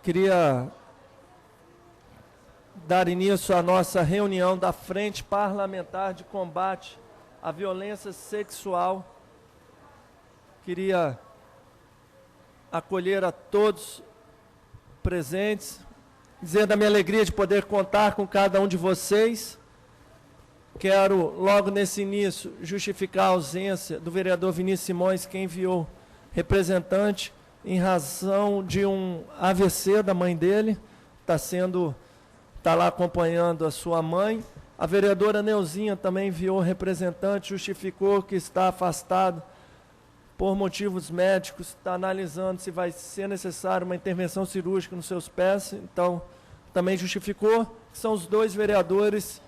Queria dar início à nossa reunião da Frente Parlamentar de Combate à Violência Sexual. Queria acolher a todos presentes, dizer da minha alegria de poder contar com cada um de vocês. Quero, logo nesse início, justificar a ausência do vereador Vinícius Simões, que enviou representante em razão de um AVC da mãe dele, está lá acompanhando a sua mãe. A vereadora Neuzinha também enviou representante, justificou que está afastado por motivos médicos, está analisando se vai ser necessário uma intervenção cirúrgica nos seus pés, então também justificou. São os dois vereadores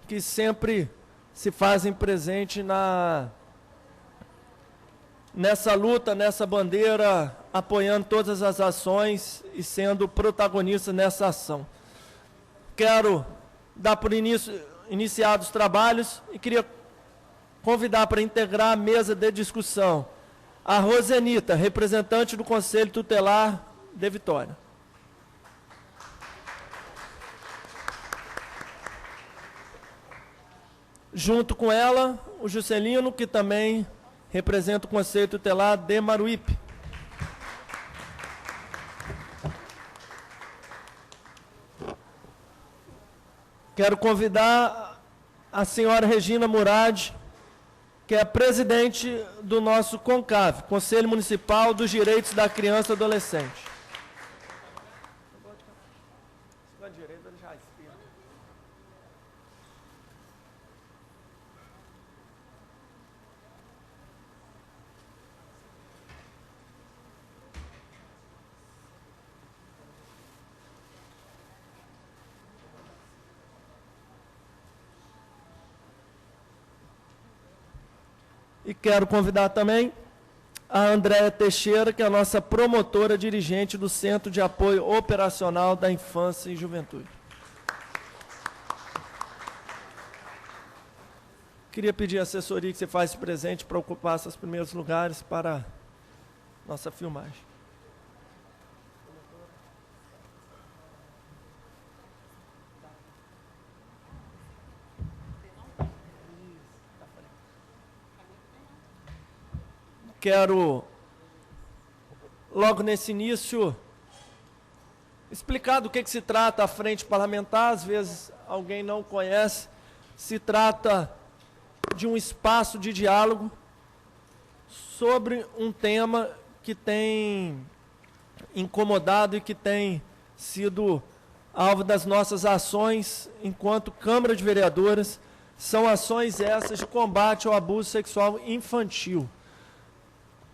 que sempre se fazem presente nessa luta, nessa bandeira, apoiando todas as ações e sendo protagonistas nessa ação. Quero dar por iniciados os trabalhos e queria convidar para integrar a mesa de discussão a Rosenita, representante do Conselho Tutelar de Vitória. Junto com ela, o Juscelino, que também representa o Conselho Tutelar de Maruípe. Quero convidar a senhora Regina Murad, que é presidente do nosso CONCAV, Conselho Municipal dos Direitos da Criança e Adolescente. E quero convidar também a Andréia Teixeira, que é a nossa promotora dirigente do Centro de Apoio Operacional da Infância e Juventude. Queria pedir a assessoria que você faça presente para ocupar esses primeiros lugares para nossa filmagem. Quero, logo nesse início, explicar do que se trata a Frente Parlamentar. Às vezes alguém não conhece. Se trata de um espaço de diálogo sobre um tema que tem incomodado e que tem sido alvo das nossas ações enquanto Câmara de Vereadores. São ações essas de combate ao abuso sexual infantil.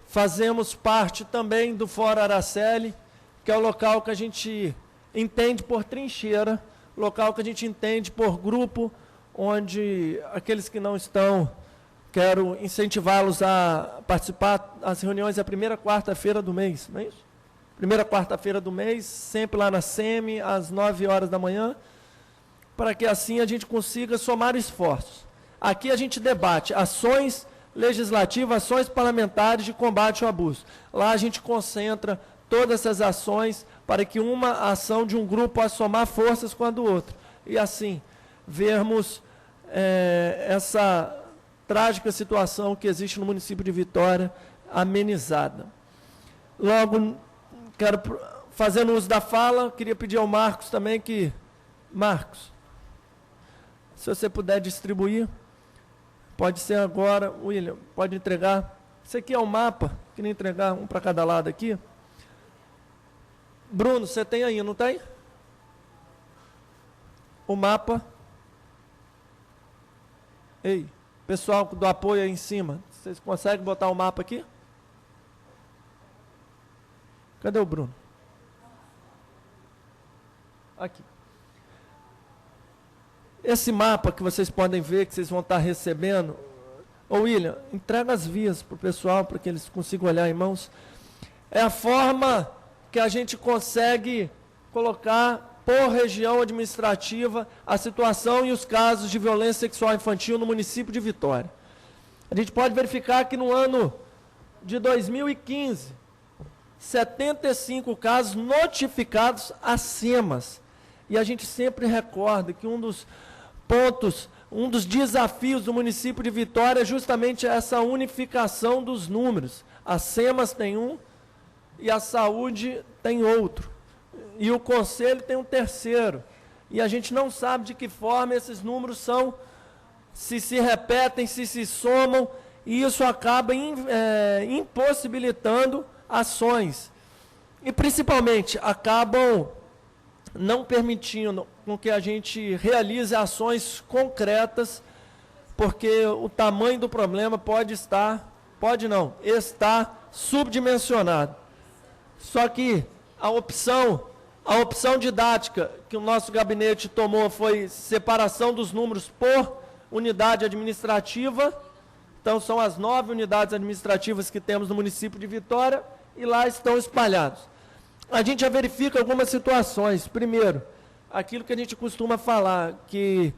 Fazemos parte também do Fórum Araceli, que é o local que a gente entende por trincheira, local que a gente entende por grupo, onde aqueles que não estão, quero incentivá-los a participar. As reuniões é a primeira quarta-feira do mês, não é isso? Primeira quarta-feira do mês, sempre lá na SEMI, às 9 horas da manhã, para que assim a gente consiga somar esforços. Aqui a gente debate ações legislativas, ações parlamentares de combate ao abuso. Lá a gente concentra todas essas ações para que uma ação de um grupo possa somar forças com a do outro. E assim, vermos essa trágica situação que existe no município de Vitória amenizada. Logo, fazendo uso da fala, queria pedir ao Marcos também que... Marcos, se você puder distribuir... Pode ser agora, William, pode entregar. Esse aqui é o mapa, queria entregar um para cada lado aqui. Bruno, você tem aí, não tem? O mapa. Ei, pessoal do apoio aí em cima, vocês conseguem botar o mapa aqui? Cadê o Bruno? Aqui. Esse mapa que vocês podem ver, que vocês vão estar recebendo, ô William, entrega as vias para o pessoal, para que eles consigam olhar em mãos. É a forma que a gente consegue colocar por região administrativa a situação e os casos de violência sexual infantil no município de Vitória. A gente pode verificar que no ano de 2015, 75 casos notificados a SEMAS. E a gente sempre recorda que um dos pontos, um dos desafios do município de Vitória é justamente essa unificação dos números. A SEMAS tem um e a saúde tem outro. E o conselho tem um terceiro. E a gente não sabe de que forma esses números são, se repetem, se somam, e isso acaba impossibilitando ações. E, principalmente, acabam não permitindo com que a gente realize ações concretas, porque o tamanho do problema está subdimensionado. Só que a opção didática que o nosso gabinete tomou foi separação dos números por unidade administrativa. Então, são as 9 unidades administrativas que temos no município de Vitória, e lá estão espalhados. A gente já verifica algumas situações. Primeiro, aquilo que a gente costuma falar, que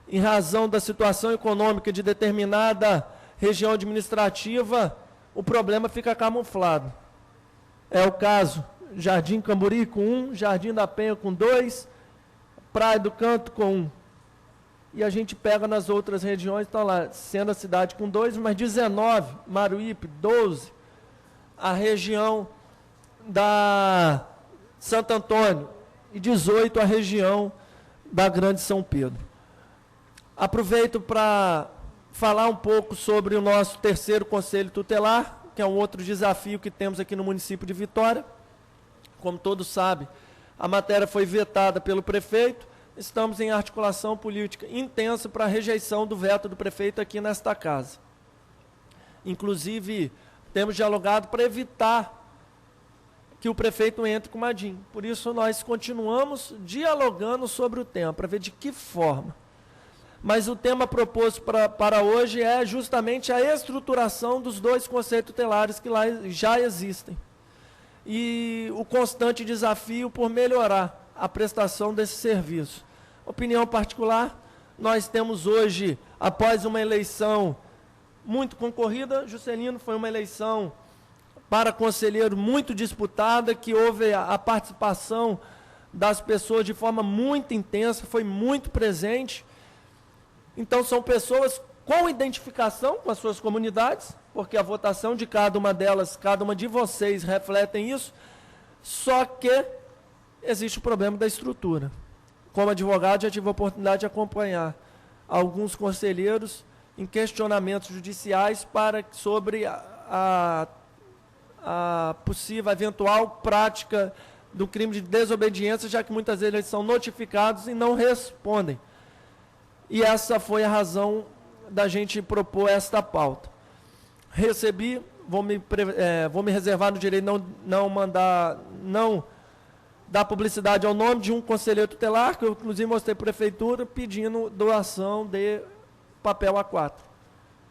em razão da situação econômica de determinada região administrativa, o problema fica camuflado. É o caso Jardim Camburi com 1, Jardim da Penha com 2, Praia do Canto com 1. E a gente pega nas outras regiões, estão lá, sendo a cidade com 2, mas 19, Maruípe, 12, a região da Santo Antônio, e 18 a região da Grande São Pedro. Aproveito para falar um pouco sobre o nosso terceiro conselho tutelar, que é um outro desafio que temos aqui no município de Vitória. Como todos sabem, a matéria foi vetada pelo prefeito, estamos em articulação política intensa para a rejeição do veto do prefeito aqui nesta casa. Inclusive, temos dialogado para evitar que o prefeito entre com o Madin. Por isso, nós continuamos dialogando sobre o tema, para ver de que forma. Mas o tema proposto para hoje é justamente a estruturação dos 2 conselhos tutelares que lá já existem. E o constante desafio por melhorar a prestação desse serviço. Opinião particular, nós temos hoje, após uma eleição muito concorrida, Juscelino, foi uma eleição para conselheiro muito disputada, que houve a participação das pessoas de forma muito intensa, foi muito presente. Então, são pessoas com identificação com as suas comunidades, porque a votação de cada uma delas, cada uma de vocês, refletem isso, só que existe o problema da estrutura. Como advogado, já tive a oportunidade de acompanhar alguns conselheiros em questionamentos judiciais sobre a possível, eventual prática do crime de desobediência, já que muitas vezes eles são notificados e não respondem. E essa foi a razão da gente propor esta pauta. Recebi, vou me reservar no direito de não dar publicidade ao nome de um conselheiro tutelar, que eu inclusive mostrei para a prefeitura, pedindo doação de papel A4,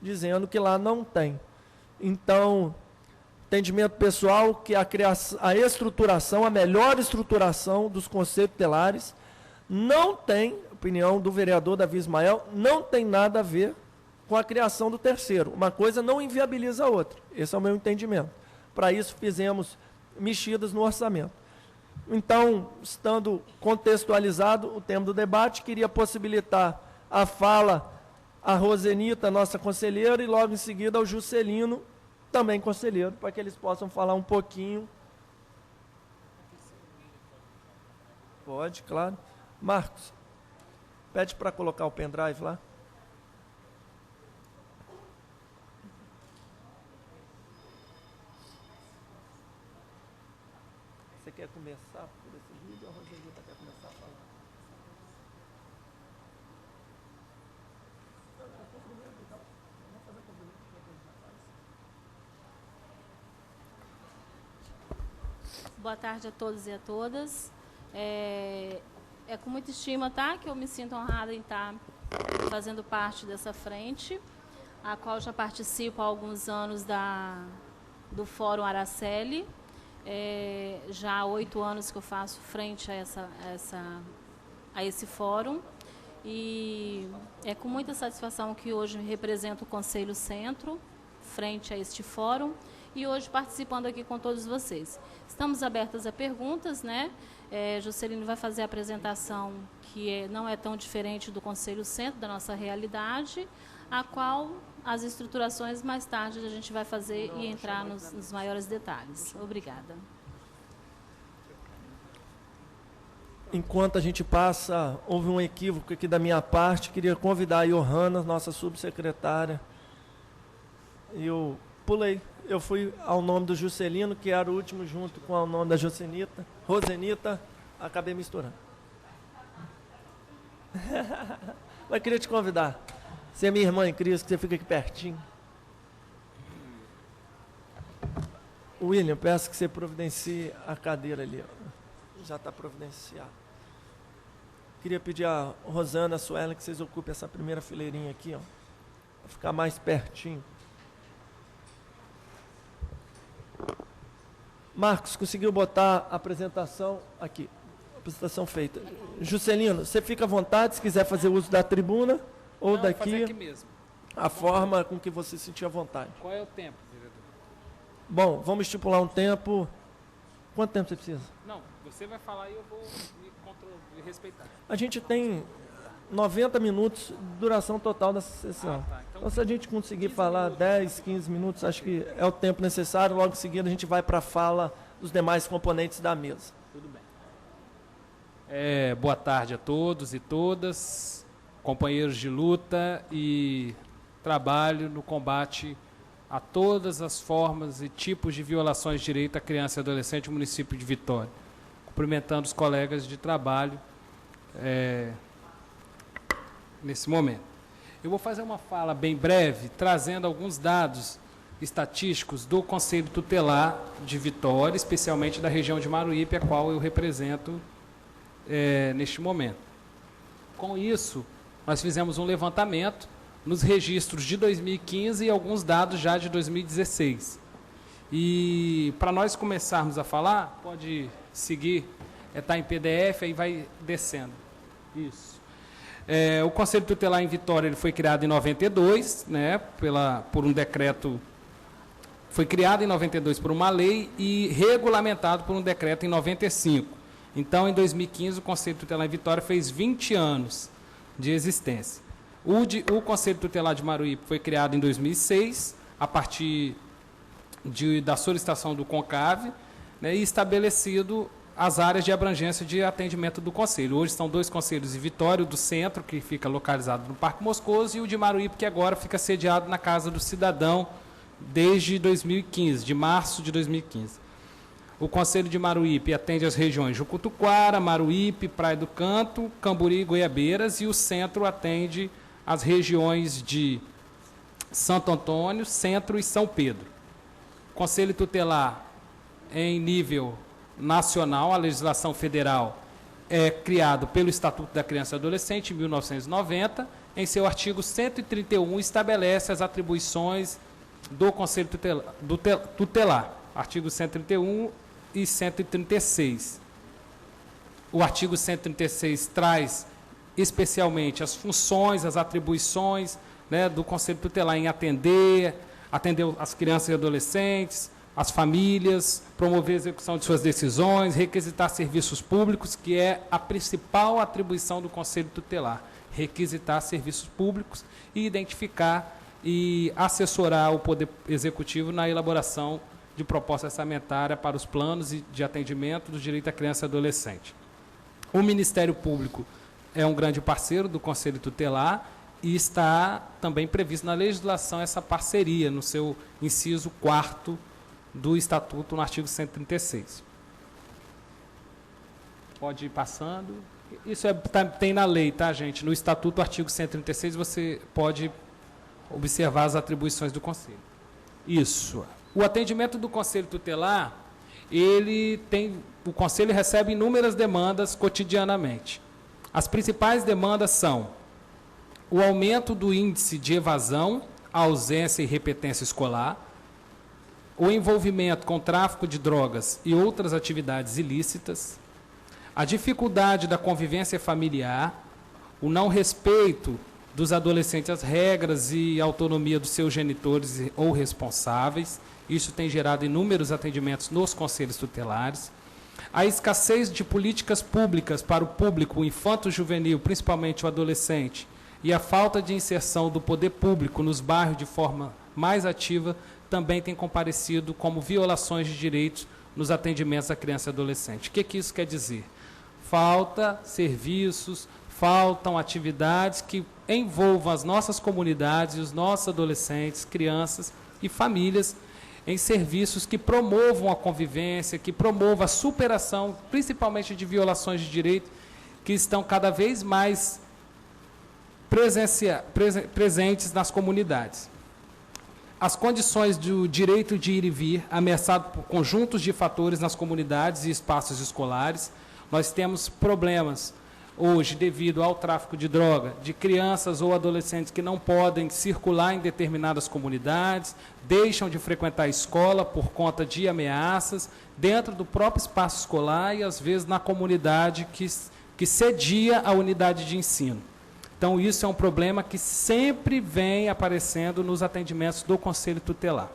dizendo que lá não tem. Então, entendimento pessoal que a estruturação, a melhor estruturação dos conselhos tutelares não tem, opinião do vereador Davi Ismael, não tem nada a ver com a criação do terceiro. Uma coisa não inviabiliza a outra. Esse é o meu entendimento. Para isso, fizemos mexidas no orçamento. Então, estando contextualizado o tema do debate, queria possibilitar a fala à Rosenita, nossa conselheira, e logo em seguida ao Juscelino, também conselheiro, para que eles possam falar um pouquinho. Pode, claro. Marcos, pede para colocar o pendrive lá. Você quer começar por esse vídeo ou a Roselita quer começar a falar? Boa tarde a todos e a todas. É com muita estima, tá, que eu me sinto honrada em estar fazendo parte dessa frente, a qual já participo há alguns anos do Fórum Araceli. Já há 8 anos que eu faço frente a esse fórum. E é com muita satisfação que hoje represento o Conselho Centro, frente a este fórum. e hoje participando aqui com todos vocês. Estamos abertas a perguntas, né? Juscelino vai fazer a apresentação que não é tão diferente do Conselho Centro, da nossa realidade, a qual as estruturações mais tarde a gente vai fazer e entrar nos maiores detalhes. Obrigada. Enquanto a gente passa, houve um equívoco aqui da minha parte, queria convidar a Johanna, nossa subsecretária. Eu pulei, eu fui ao nome do Juscelino, que era o último junto com o nome da Rosenita, acabei misturando. Mas queria te convidar. Você é minha irmã em Cristo, que você fica aqui pertinho. William, peço que você providencie a cadeira ali, ó. Já está providenciado. Queria pedir a Rosana, a Suelen, que vocês ocupem essa primeira fileirinha aqui, ó, para ficar mais pertinho. Marcos, conseguiu botar a apresentação aqui? Apresentação feita. Juscelino, você fica à vontade se quiser fazer uso da tribuna ou Não, daqui. fazer aqui mesmo. A forma com que você se sentir à vontade. Qual é o tempo, vereador? Bom, vamos estipular um tempo. Quanto tempo você precisa? Não, você vai falar e eu vou me respeitar. A gente tem 90 minutos de duração total dessa sessão. Tá. Então, se a gente conseguir falar 10, 15 minutos, acho que é o tempo necessário. Logo em seguida, a gente vai para a fala dos demais componentes da mesa. Tudo bem. Boa tarde a todos e todas, companheiros de luta e trabalho no combate a todas as formas e tipos de violações de direito à criança e adolescente no município de Vitória. Cumprimentando os colegas de trabalho nesse momento. Eu vou fazer uma fala bem breve, trazendo alguns dados estatísticos do Conselho Tutelar de Vitória, especialmente da região de Maruípe, a qual eu represento neste momento. Com isso, nós fizemos um levantamento nos registros de 2015 e alguns dados já de 2016. E para nós começarmos a falar, pode seguir, está em PDF, aí vai descendo. Isso. O Conselho Tutelar em Vitória ele foi criado em 92, né, por um decreto, foi criado em 92 por uma lei e regulamentado por um decreto em 95. Então, em 2015, o Conselho Tutelar em Vitória fez 20 anos de existência. O Conselho Tutelar de Maruípe foi criado em 2006, a partir da solicitação do CONCAV, né, e estabelecido as áreas de abrangência de atendimento do Conselho. Hoje são 2 conselhos em Vitória, o do Centro, que fica localizado no Parque Moscoso, e o de Maruípe, que agora fica sediado na Casa do Cidadão desde 2015, de março de 2015. O Conselho de Maruípe atende as regiões Jucutuquara, Maruípe, Praia do Canto, Camburi e Goiabeiras, e o Centro atende as regiões de Santo Antônio, Centro e São Pedro. Conselho Tutelar em nível nacional, a legislação federal é criado pelo Estatuto da Criança e Adolescente, em 1990. Em seu artigo 131, estabelece as atribuições do Conselho Tutelar. Artigo 131 e 136. O artigo 136 traz especialmente as funções, as atribuições, né, do Conselho Tutelar em atender as crianças e adolescentes, as famílias, promover a execução de suas decisões, requisitar serviços públicos, que é a principal atribuição do Conselho Tutelar, requisitar serviços públicos e identificar e assessorar o Poder Executivo na elaboração de proposta orçamentária para os planos de atendimento do direito à criança e adolescente. O Ministério Público é um grande parceiro do Conselho Tutelar e está também previsto na legislação essa parceria, no seu inciso 4º do Estatuto, no artigo 136. Pode ir passando. Isso tem na lei, tá, gente? No Estatuto, artigo 136, você pode observar as atribuições do Conselho. Isso. O atendimento do Conselho Tutelar, o Conselho recebe inúmeras demandas cotidianamente. As principais demandas são o aumento do índice de evasão, ausência e repetência escolar, o envolvimento com tráfico de drogas e outras atividades ilícitas, a dificuldade da convivência familiar, o não respeito dos adolescentes as regras e autonomia dos seus genitores ou responsáveis. Isso tem gerado inúmeros atendimentos nos conselhos tutelares. A escassez de políticas públicas para o público infanto-juvenil, principalmente o adolescente, e a falta de inserção do poder público nos bairros de forma mais ativa também tem comparecido como violações de direitos nos atendimentos à criança e adolescente. O que isso quer dizer? Falta serviços, faltam atividades que envolvam as nossas comunidades e os nossos adolescentes, crianças e famílias em serviços que promovam a convivência, que promovam a superação, principalmente de violações de direito, que estão cada vez mais presentes nas comunidades. As condições do direito de ir e vir, ameaçado por conjuntos de fatores nas comunidades e espaços escolares. Nós temos problemas hoje devido ao tráfico de droga, de crianças ou adolescentes que não podem circular em determinadas comunidades, deixam de frequentar a escola por conta de ameaças, dentro do próprio espaço escolar e, às vezes, na comunidade que cedia a unidade de ensino. Então, isso é um problema que sempre vem aparecendo nos atendimentos do Conselho Tutelar.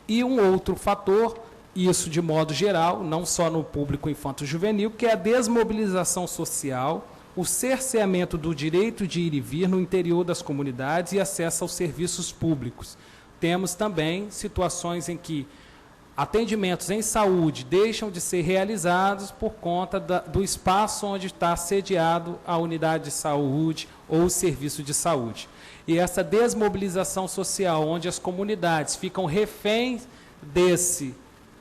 E um outro fator, isso de modo geral, não só no público infanto-juvenil, que é a desmobilização social, o cerceamento do direito de ir e vir no interior das comunidades e acesso aos serviços públicos. Temos também situações em que atendimentos em saúde deixam de ser realizados por conta do espaço onde está sediado a unidade de saúde ou o serviço de saúde. E essa desmobilização social, onde as comunidades ficam reféns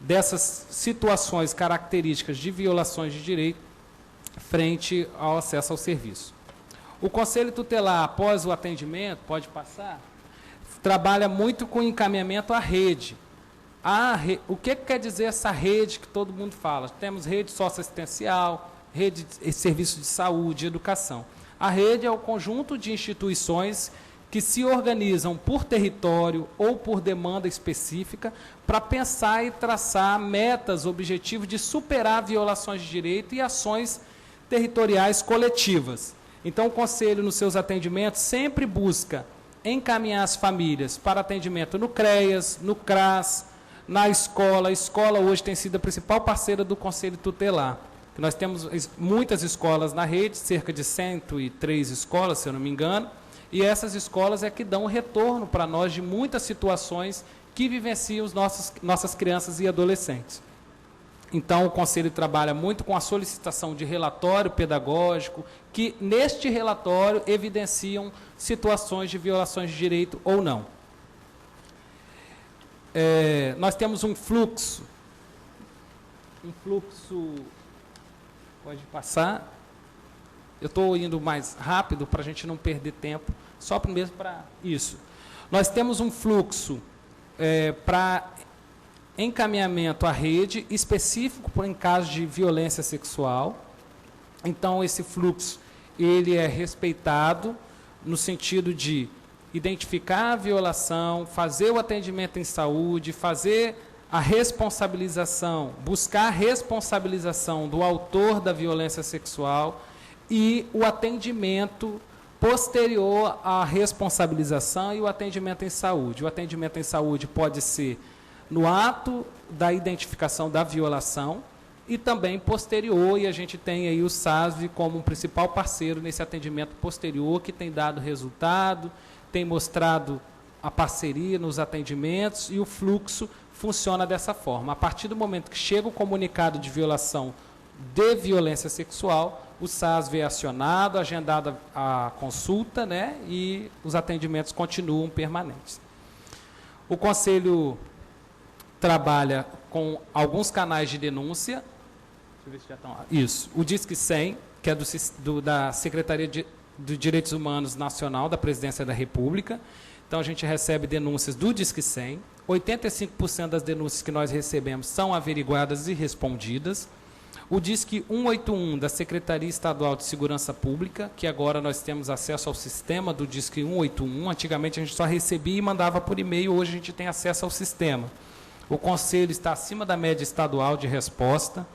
dessas situações características de violações de direito frente ao acesso ao serviço. O Conselho Tutelar, após o atendimento, pode passar, trabalha muito com encaminhamento à rede. O que quer dizer essa rede que todo mundo fala? Temos rede socioassistencial, rede de serviço de saúde, educação. A rede é o conjunto de instituições que se organizam por território ou por demanda específica para pensar e traçar metas, objetivos de superar violações de direito e ações territoriais coletivas. Então, o Conselho, nos seus atendimentos, sempre busca encaminhar as famílias para atendimento no CREAS, no CRAS, na escola. A escola hoje tem sido a principal parceira do Conselho Tutelar. Nós temos muitas escolas na rede, cerca de 103 escolas, se eu não me engano, e essas escolas é que dão retorno para nós de muitas situações que vivenciam nossas crianças e adolescentes. Então, o Conselho trabalha muito com a solicitação de relatório pedagógico, que neste relatório evidenciam situações de violações de direito ou não. Nós temos um fluxo, pode passar, eu estou indo mais rápido para a gente não perder tempo, só mesmo para isso. Nós temos um fluxo para encaminhamento à rede, específico em caso de violência sexual. Então, esse fluxo ele é respeitado no sentido de identificar a violação, fazer o atendimento em saúde, fazer a responsabilização, buscar a responsabilização do autor da violência sexual e o atendimento posterior à responsabilização e o atendimento em saúde. O atendimento em saúde pode ser no ato da identificação da violação e também posterior, e a gente tem aí o SASV como um principal parceiro nesse atendimento posterior, que tem dado resultado, tem mostrado a parceria nos atendimentos, e o fluxo funciona dessa forma. A partir do momento que chega o comunicado de violação de violência sexual, o SASV é acionado, agendada a consulta, né, e os atendimentos continuam permanentes. O Conselho trabalha com alguns canais de denúncia. Deixa eu ver se já estão lá. Isso. O Disque 100, que é da Secretaria de Direitos Humanos Nacional da Presidência da República. Então, a gente recebe denúncias do Disque 100. 85% das denúncias que nós recebemos são averiguadas e respondidas. O Disque 181, da Secretaria Estadual de Segurança Pública, que agora nós temos acesso ao sistema do Disque 181. Antigamente, a gente só recebia e mandava por e-mail, hoje a gente tem acesso ao sistema. O Conselho está acima da média estadual de resposta.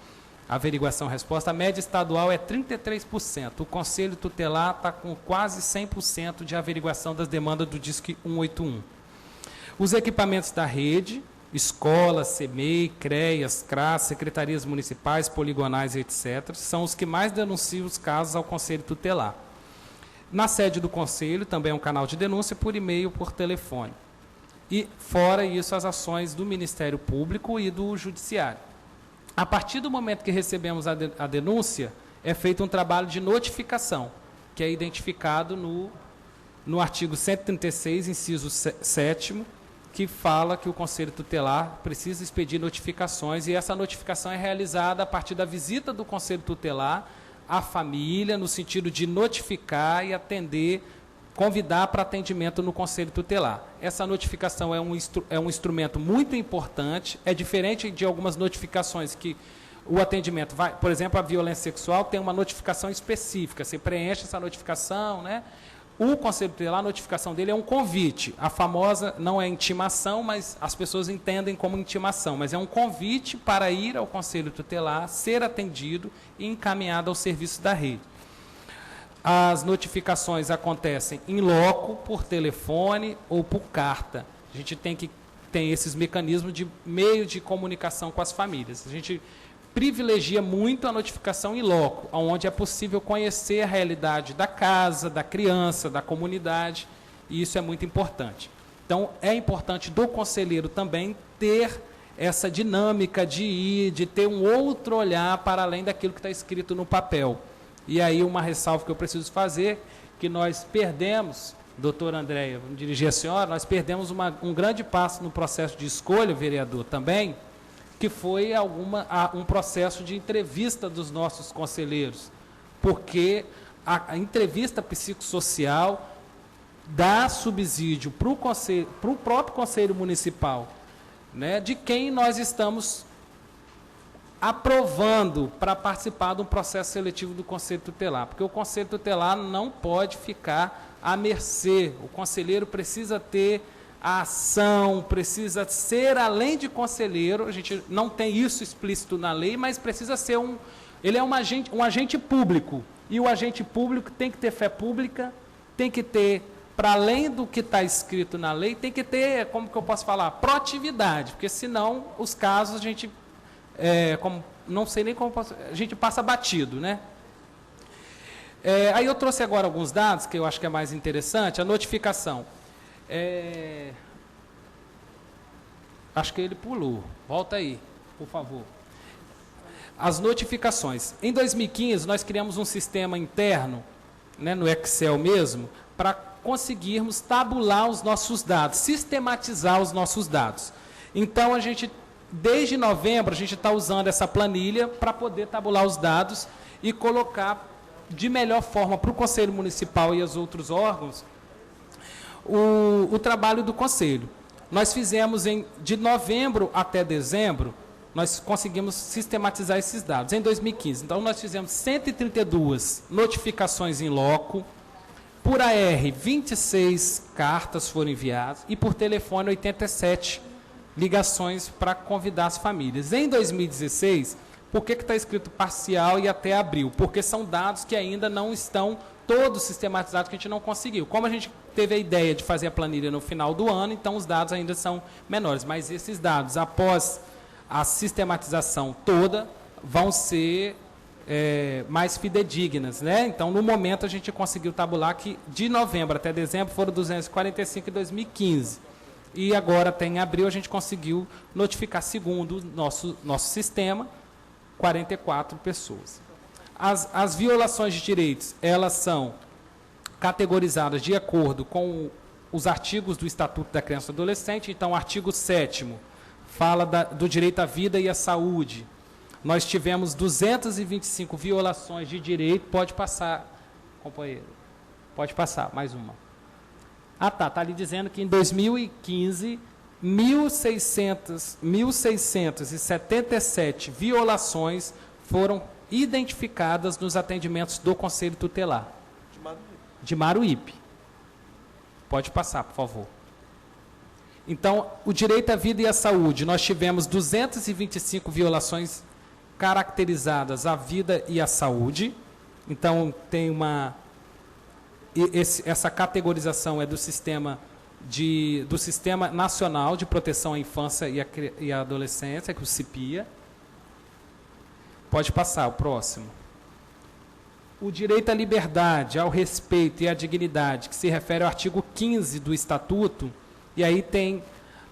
averiguação-resposta, a média estadual é 33%. O Conselho Tutelar está com quase 100% de averiguação das demandas do DISC 181. Os equipamentos da rede, escolas, CEMEI, CREAS, CRAS, secretarias municipais, poligonais, etc., são os que mais denunciam os casos ao Conselho Tutelar. Na sede do Conselho, também é um canal de denúncia por e-mail, por telefone. E, fora isso, as ações do Ministério Público e do Judiciário. A partir do momento que recebemos a denúncia, é feito um trabalho de notificação, que é identificado no artigo 136, inciso 7º, que fala que o Conselho Tutelar precisa expedir notificações, e essa notificação é realizada a partir da visita do Conselho Tutelar à família, no sentido de notificar e atender, convidar para atendimento no Conselho Tutelar. Essa notificação é um instrumento muito importante, é diferente de algumas notificações que o atendimento vai, por exemplo, a violência sexual tem uma notificação específica, você preenche essa notificação, né? O Conselho Tutelar, a notificação dele é um convite, a famosa, não é intimação, mas as pessoas entendem como intimação, mas é um convite para ir ao Conselho Tutelar, ser atendido e encaminhado ao serviço da rede. As notificações acontecem em loco, por telefone ou por carta. A gente tem esses mecanismos de meio de comunicação com as famílias. A gente privilegia muito a notificação em loco, onde é possível conhecer a realidade da casa, da criança, da comunidade, e isso é muito importante. Então, é importante do conselheiro também ter essa dinâmica de ir, de ter um outro olhar para além daquilo que está escrito no papel. E aí uma ressalva que eu preciso fazer, que nós perdemos, doutora Andréia, vamos dirigir a senhora, nós perdemos um grande passo no processo de escolha, vereador, também, que foi um processo de entrevista dos nossos conselheiros, porque a entrevista psicossocial dá subsídio para o próprio Conselho Municipal, né, de quem nós estamos aprovando para participar de um processo seletivo do Conselho Tutelar, porque o Conselho Tutelar não pode ficar à mercê, o conselheiro precisa ter a ação, precisa ser, além de conselheiro, a gente não tem isso explícito na lei, mas precisa ser ele é um agente público, e o agente público tem que ter fé pública, tem que ter, para além do que está escrito na lei, tem que ter, como que eu posso falar, proatividade, porque senão os casos a gente, não sei nem como a gente passa batido, né? Aí eu trouxe agora alguns dados, que eu acho que é mais interessante, a notificação. Acho que ele pulou. Volta aí, por favor. As notificações. Em 2015, nós criamos um sistema interno, né, no Excel mesmo, para conseguirmos tabular os nossos dados, sistematizar os nossos dados. Então, desde novembro, a gente está usando essa planilha para poder tabular os dados e colocar de melhor forma para o Conselho Municipal e os outros órgãos o trabalho do Conselho. Nós fizemos de novembro até dezembro, nós conseguimos sistematizar esses dados, em 2015. Então, nós fizemos 132 notificações em loco, por AR, 26 cartas foram enviadas, e por telefone, 87 ligações para convidar as famílias. Em 2016, por que está escrito parcial e até abril? Porque são dados que ainda não estão todos sistematizados, que a gente não conseguiu. Como a gente teve a ideia de fazer a planilha no final do ano, então os dados ainda são menores. Mas esses dados, após a sistematização toda, vão ser mais fidedignas, né? Então, no momento, a gente conseguiu tabular que de novembro até dezembro foram 245 em 2015. E agora, até em abril, a gente conseguiu notificar, segundo o nosso sistema, 44 pessoas. As violações de direitos, elas são categorizadas de acordo com os artigos do Estatuto da Criança e do Adolescente. Então, o artigo 7º fala do direito à vida e à saúde. Nós tivemos 225 violações de direito. Pode passar, companheiro. Pode passar, mais uma. Está ali dizendo que em 2015, 1.677 violações foram identificadas nos atendimentos do Conselho Tutelar. De Maruípe. Pode passar, por favor. Então, o direito à vida e à saúde, nós tivemos 225 violações caracterizadas a vida e a saúde. Então, tem essa categorização é do Sistema Nacional de Proteção à Infância e à Adolescência, que é o CIPIA. Pode passar, o próximo. O direito à liberdade, ao respeito e à dignidade, que se refere ao artigo 15 do Estatuto, e aí tem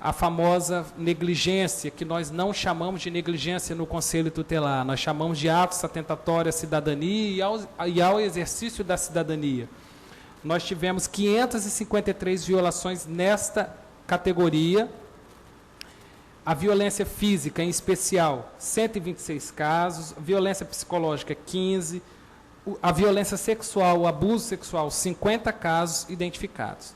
a famosa negligência, que nós não chamamos de negligência no Conselho Tutelar, nós chamamos de atos atentatórios à cidadania e ao exercício da cidadania. Nós tivemos 553 violações nesta categoria. A violência física, em especial, 126 casos. Violência psicológica, 15. A violência sexual, o abuso sexual, 50 casos identificados.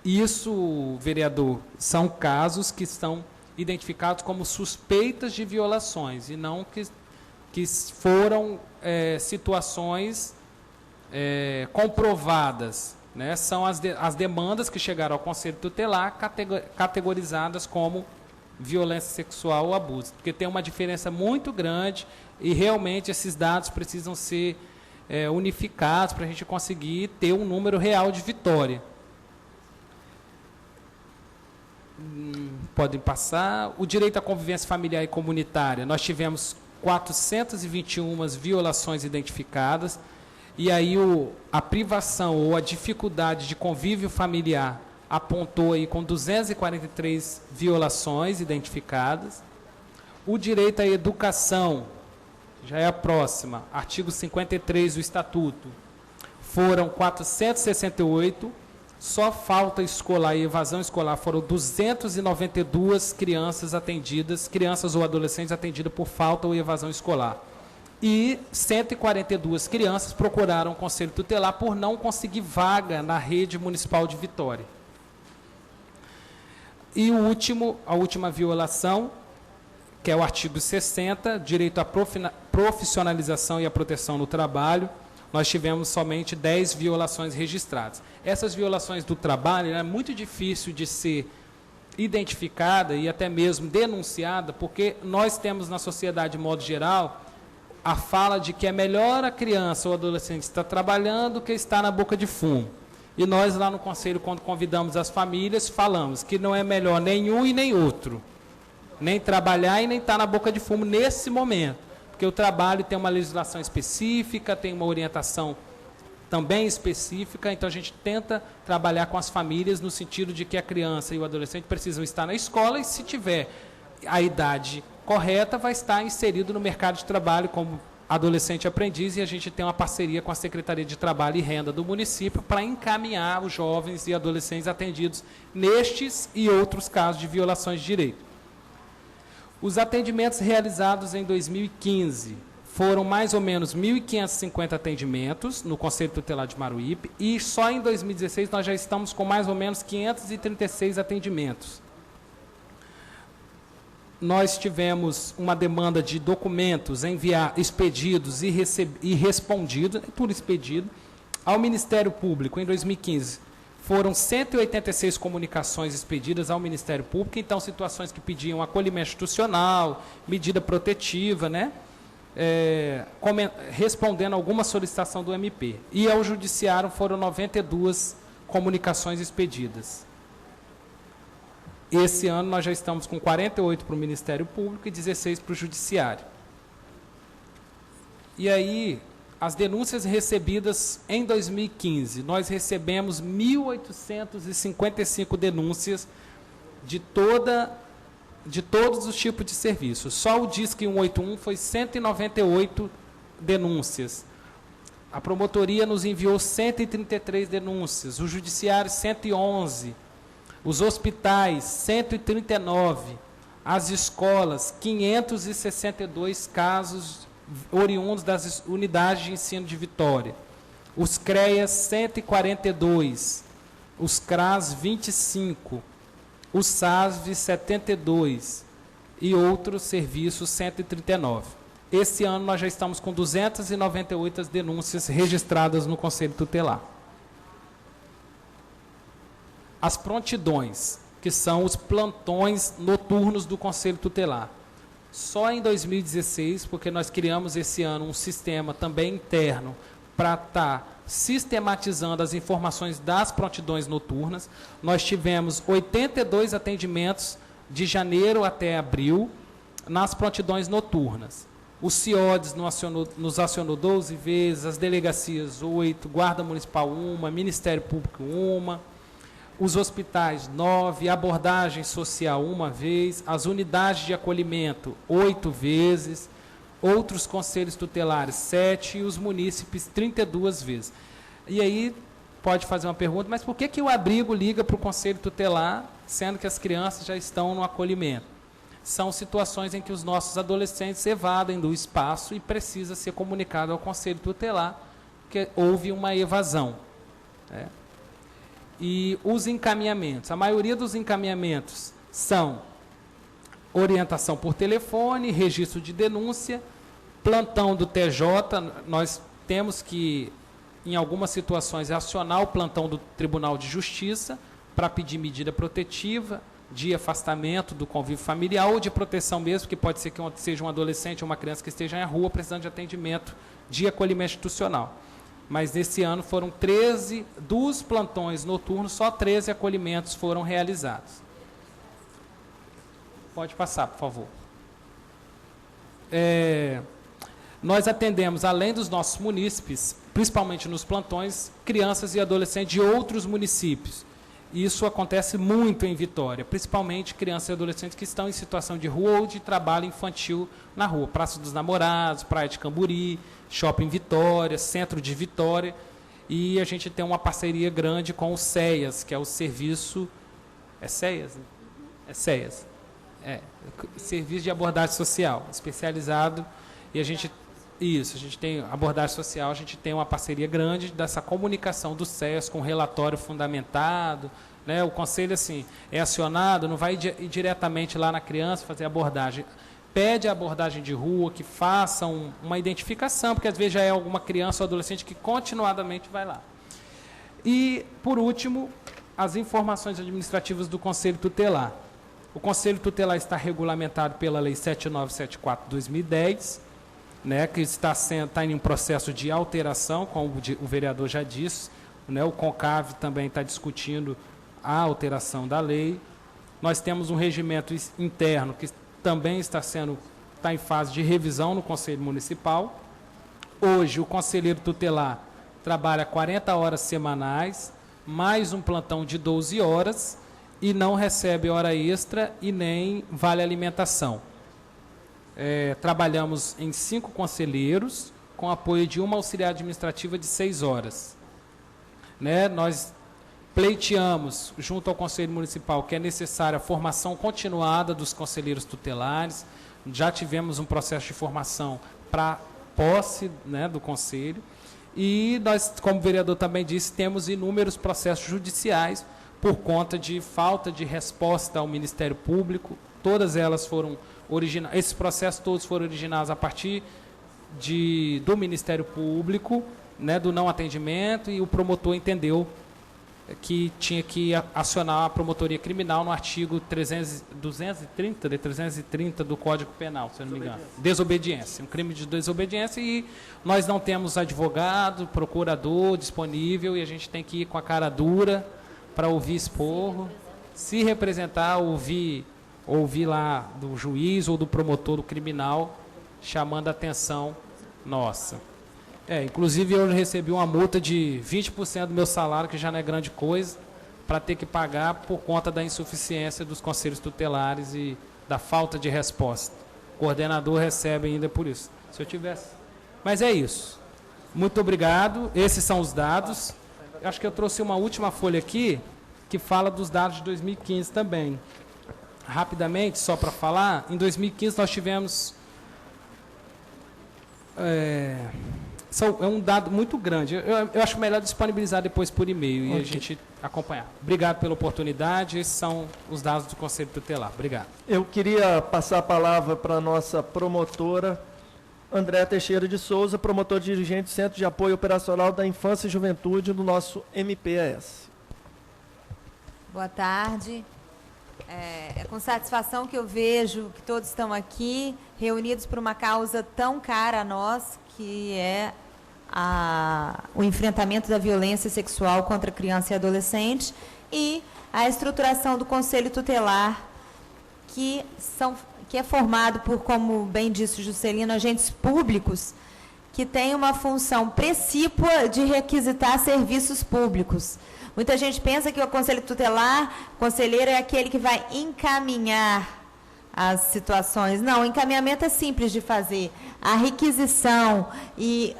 Isso, vereador, são casos que estão identificados como suspeitas de violações e não que foram situações comprovadas, né? São as demandas que chegaram ao Conselho Tutelar categorizadas como violência sexual ou abuso, porque tem uma diferença muito grande e realmente esses dados precisam ser unificados para a gente conseguir ter um número real de vitória. Podem passar. O direito à convivência familiar e comunitária, nós tivemos 421 violações identificadas, e aí a privação ou a dificuldade de convívio familiar apontou aí com 243 violações identificadas. O direito à educação, já é a próxima, artigo 53 do Estatuto, foram 468. Só falta escolar e evasão escolar foram 292 crianças atendidas, crianças ou adolescentes atendidas por falta ou evasão escolar. E 142 crianças procuraram o Conselho Tutelar por não conseguir vaga na rede municipal de Vitória. E a última violação, que é o artigo 60, direito à profissionalização e à proteção no trabalho, nós tivemos somente 10 violações registradas. Essas violações do trabalho é muito difícil de ser identificada e até mesmo denunciada, porque nós temos na sociedade, de modo geral, a fala de que é melhor a criança ou adolescente estar trabalhando que estar na boca de fumo. E nós lá no Conselho, quando convidamos as famílias, falamos que não é melhor nenhum e nem outro. Nem trabalhar e nem estar na boca de fumo nesse momento. Porque o trabalho tem uma legislação específica, tem uma orientação também específica, então a gente tenta trabalhar com as famílias no sentido de que a criança e o adolescente precisam estar na escola e, se tiver a idade correta, vai estar inserido no mercado de trabalho como adolescente aprendiz, e a gente tem uma parceria com a Secretaria de Trabalho e Renda do município para encaminhar os jovens e adolescentes atendidos nestes e outros casos de violações de direito. Os atendimentos realizados em 2015 foram mais ou menos 1.550 atendimentos no Conselho Tutelar de Maruípe, e só em 2016 nós já estamos com mais ou menos 536 atendimentos. Nós tivemos uma demanda de documentos expedidos e respondidos, tudo expedido, ao Ministério Público em 2015. Foram 186 comunicações expedidas ao Ministério Público, então situações que pediam acolhimento institucional, medida protetiva, né? Respondendo a alguma solicitação do MP. E ao Judiciário foram 92 comunicações expedidas. Esse ano nós já estamos com 48 para o Ministério Público e 16 para o Judiciário. E aí, as denúncias recebidas em 2015, nós recebemos 1.855 denúncias de todos os tipos de serviços. Só o Disque 181 foi 198 denúncias. A promotoria nos enviou 133 denúncias, o Judiciário 111, os hospitais 139, as escolas 562 casos oriundos das unidades de ensino de Vitória, os CREAS 142, os CRAS 25, os SASV 72 e outros serviços 139. Esse ano nós já estamos com 298 denúncias registradas no Conselho Tutelar. As prontidões, que são os plantões noturnos do Conselho Tutelar. Só em 2016, porque nós criamos esse ano um sistema também interno para estar sistematizando as informações das prontidões noturnas. Nós tivemos 82 atendimentos de janeiro até abril nas prontidões noturnas. O CIODES nos acionou 12 vezes, as delegacias 8, Guarda Municipal 1, Ministério Público 1, os hospitais 9, abordagem social 1 vez, as unidades de acolhimento 8 vezes, outros conselhos tutelares 7 e os munícipes 32 vezes. E aí pode fazer uma pergunta, mas por que o abrigo liga para o conselho tutelar, sendo que as crianças já estão no acolhimento? São situações em que os nossos adolescentes evadem do espaço e precisa ser comunicado ao conselho tutelar que houve uma evasão. Né? E os encaminhamentos, a maioria dos encaminhamentos são orientação por telefone, registro de denúncia, plantão do TJ. Nós temos que, em algumas situações, acionar o plantão do Tribunal de Justiça para pedir medida protetiva, de afastamento do convívio familiar ou de proteção mesmo, que pode ser que seja um adolescente ou uma criança que esteja em rua precisando de atendimento de acolhimento institucional. Mas nesse ano foram 13 dos plantões noturnos, só 13 acolhimentos foram realizados. Pode passar, por favor. Nós atendemos, além dos nossos munícipes, principalmente nos plantões, crianças e adolescentes de outros municípios. Isso acontece muito em Vitória, principalmente crianças e adolescentes que estão em situação de rua ou de trabalho infantil na rua. Praça dos Namorados, Praia de Camburi, Shopping Vitória, Centro de Vitória. E a gente tem uma parceria grande com o SEAS, que é o serviço... É SEAS? Né? É SEAS. Serviço de Abordagem Social, especializado. E a gente tem abordagem social, a gente tem uma parceria grande dessa comunicação do SES com relatório fundamentado, né? O conselho assim, é acionado, não vai ir diretamente lá na criança fazer abordagem, pede a abordagem de rua, que façam uma identificação, porque às vezes já é alguma criança ou adolescente que continuadamente vai lá. E, por último, as informações administrativas do Conselho Tutelar. O Conselho Tutelar está regulamentado pela Lei 7974/2010, né, que está em um processo de alteração, como o vereador já disse, né, o CONCAV também está discutindo a alteração da lei. Nós temos um regimento interno que também está em fase de revisão no Conselho Municipal. Hoje, o conselheiro tutelar trabalha 40 horas semanais, mais um plantão de 12 horas, e não recebe hora extra e nem vale alimentação. Trabalhamos em 5 conselheiros, com apoio de uma auxiliar administrativa de 6 horas. Né? Nós pleiteamos, junto ao Conselho Municipal, que é necessária a formação continuada dos conselheiros tutelares. Já tivemos um processo de formação para posse, né, do Conselho. E nós, como o vereador também disse, temos inúmeros processos judiciais por conta de falta de resposta ao Ministério Público. Todas elas foram esses processos todos foram originados a partir do Ministério Público, né, do não atendimento, e o promotor entendeu que tinha que acionar a promotoria criminal no artigo 330 do Código Penal, se eu não me engano. Desobediência, um crime de desobediência, e nós não temos advogado, procurador disponível, e a gente tem que ir com a cara dura para ouvir esporro, se representar, ouvir lá do juiz ou do promotor do criminal, chamando a atenção nossa. Inclusive eu recebi uma multa de 20% do meu salário, que já não é grande coisa, para ter que pagar por conta da insuficiência dos conselhos tutelares e da falta de resposta. O coordenador recebe ainda por isso. Se eu tivesse... Mas é isso. Muito obrigado. Esses são os dados. Eu acho que eu trouxe uma última folha aqui, que fala dos dados de 2015 também. Rapidamente, só para falar, em 2015 nós tivemos... É um dado muito grande. Eu acho melhor disponibilizar depois por e-mail e a gente acompanhar. Obrigado pela oportunidade. Esses são os dados do Conselho Tutelar. Obrigado. Eu queria passar a palavra para a nossa promotora, Andréa Teixeira de Souza, promotor dirigente do Centro de Apoio Operacional da Infância e Juventude do nosso MPAS. Boa tarde. É com satisfação que eu vejo que todos estão aqui, reunidos por uma causa tão cara a nós, que é o enfrentamento da violência sexual contra criança e adolescente e a estruturação do Conselho Tutelar, que é formado por, como bem disse o Juscelino, agentes públicos que têm uma função precípua de requisitar serviços públicos. Muita gente pensa que o Conselho Tutelar, o conselheiro é aquele que vai encaminhar as situações. Não, o encaminhamento é simples de fazer. A requisição e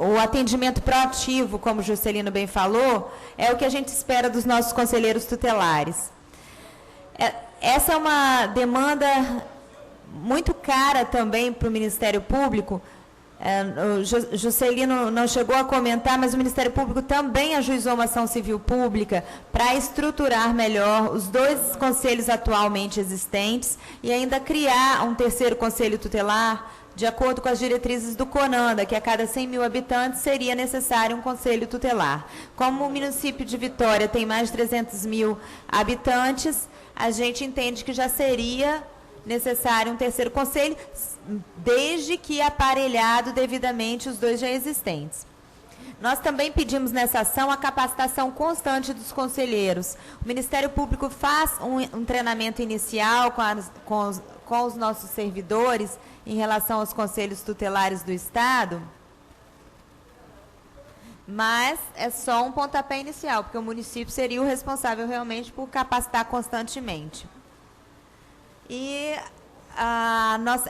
o atendimento proativo, como o Juscelino bem falou, é o que a gente espera dos nossos conselheiros tutelares. Essa é uma demanda muito cara também para o Ministério Público. O Juscelino não chegou a comentar, mas o Ministério Público também ajuizou uma ação civil pública para estruturar melhor os 2 conselhos atualmente existentes e ainda criar um terceiro conselho tutelar, de acordo com as diretrizes do CONANDA, que a cada 100 mil habitantes seria necessário um conselho tutelar. Como o município de Vitória tem mais de 300 mil habitantes, a gente entende que já seria necessário um terceiro conselho, desde que aparelhado devidamente os 2 já existentes. Nós também pedimos nessa ação a capacitação constante dos conselheiros. O Ministério Público faz um treinamento inicial com os nossos servidores em relação aos conselhos tutelares do Estado, mas é só um pontapé inicial, porque o município seria o responsável realmente por capacitar constantemente. E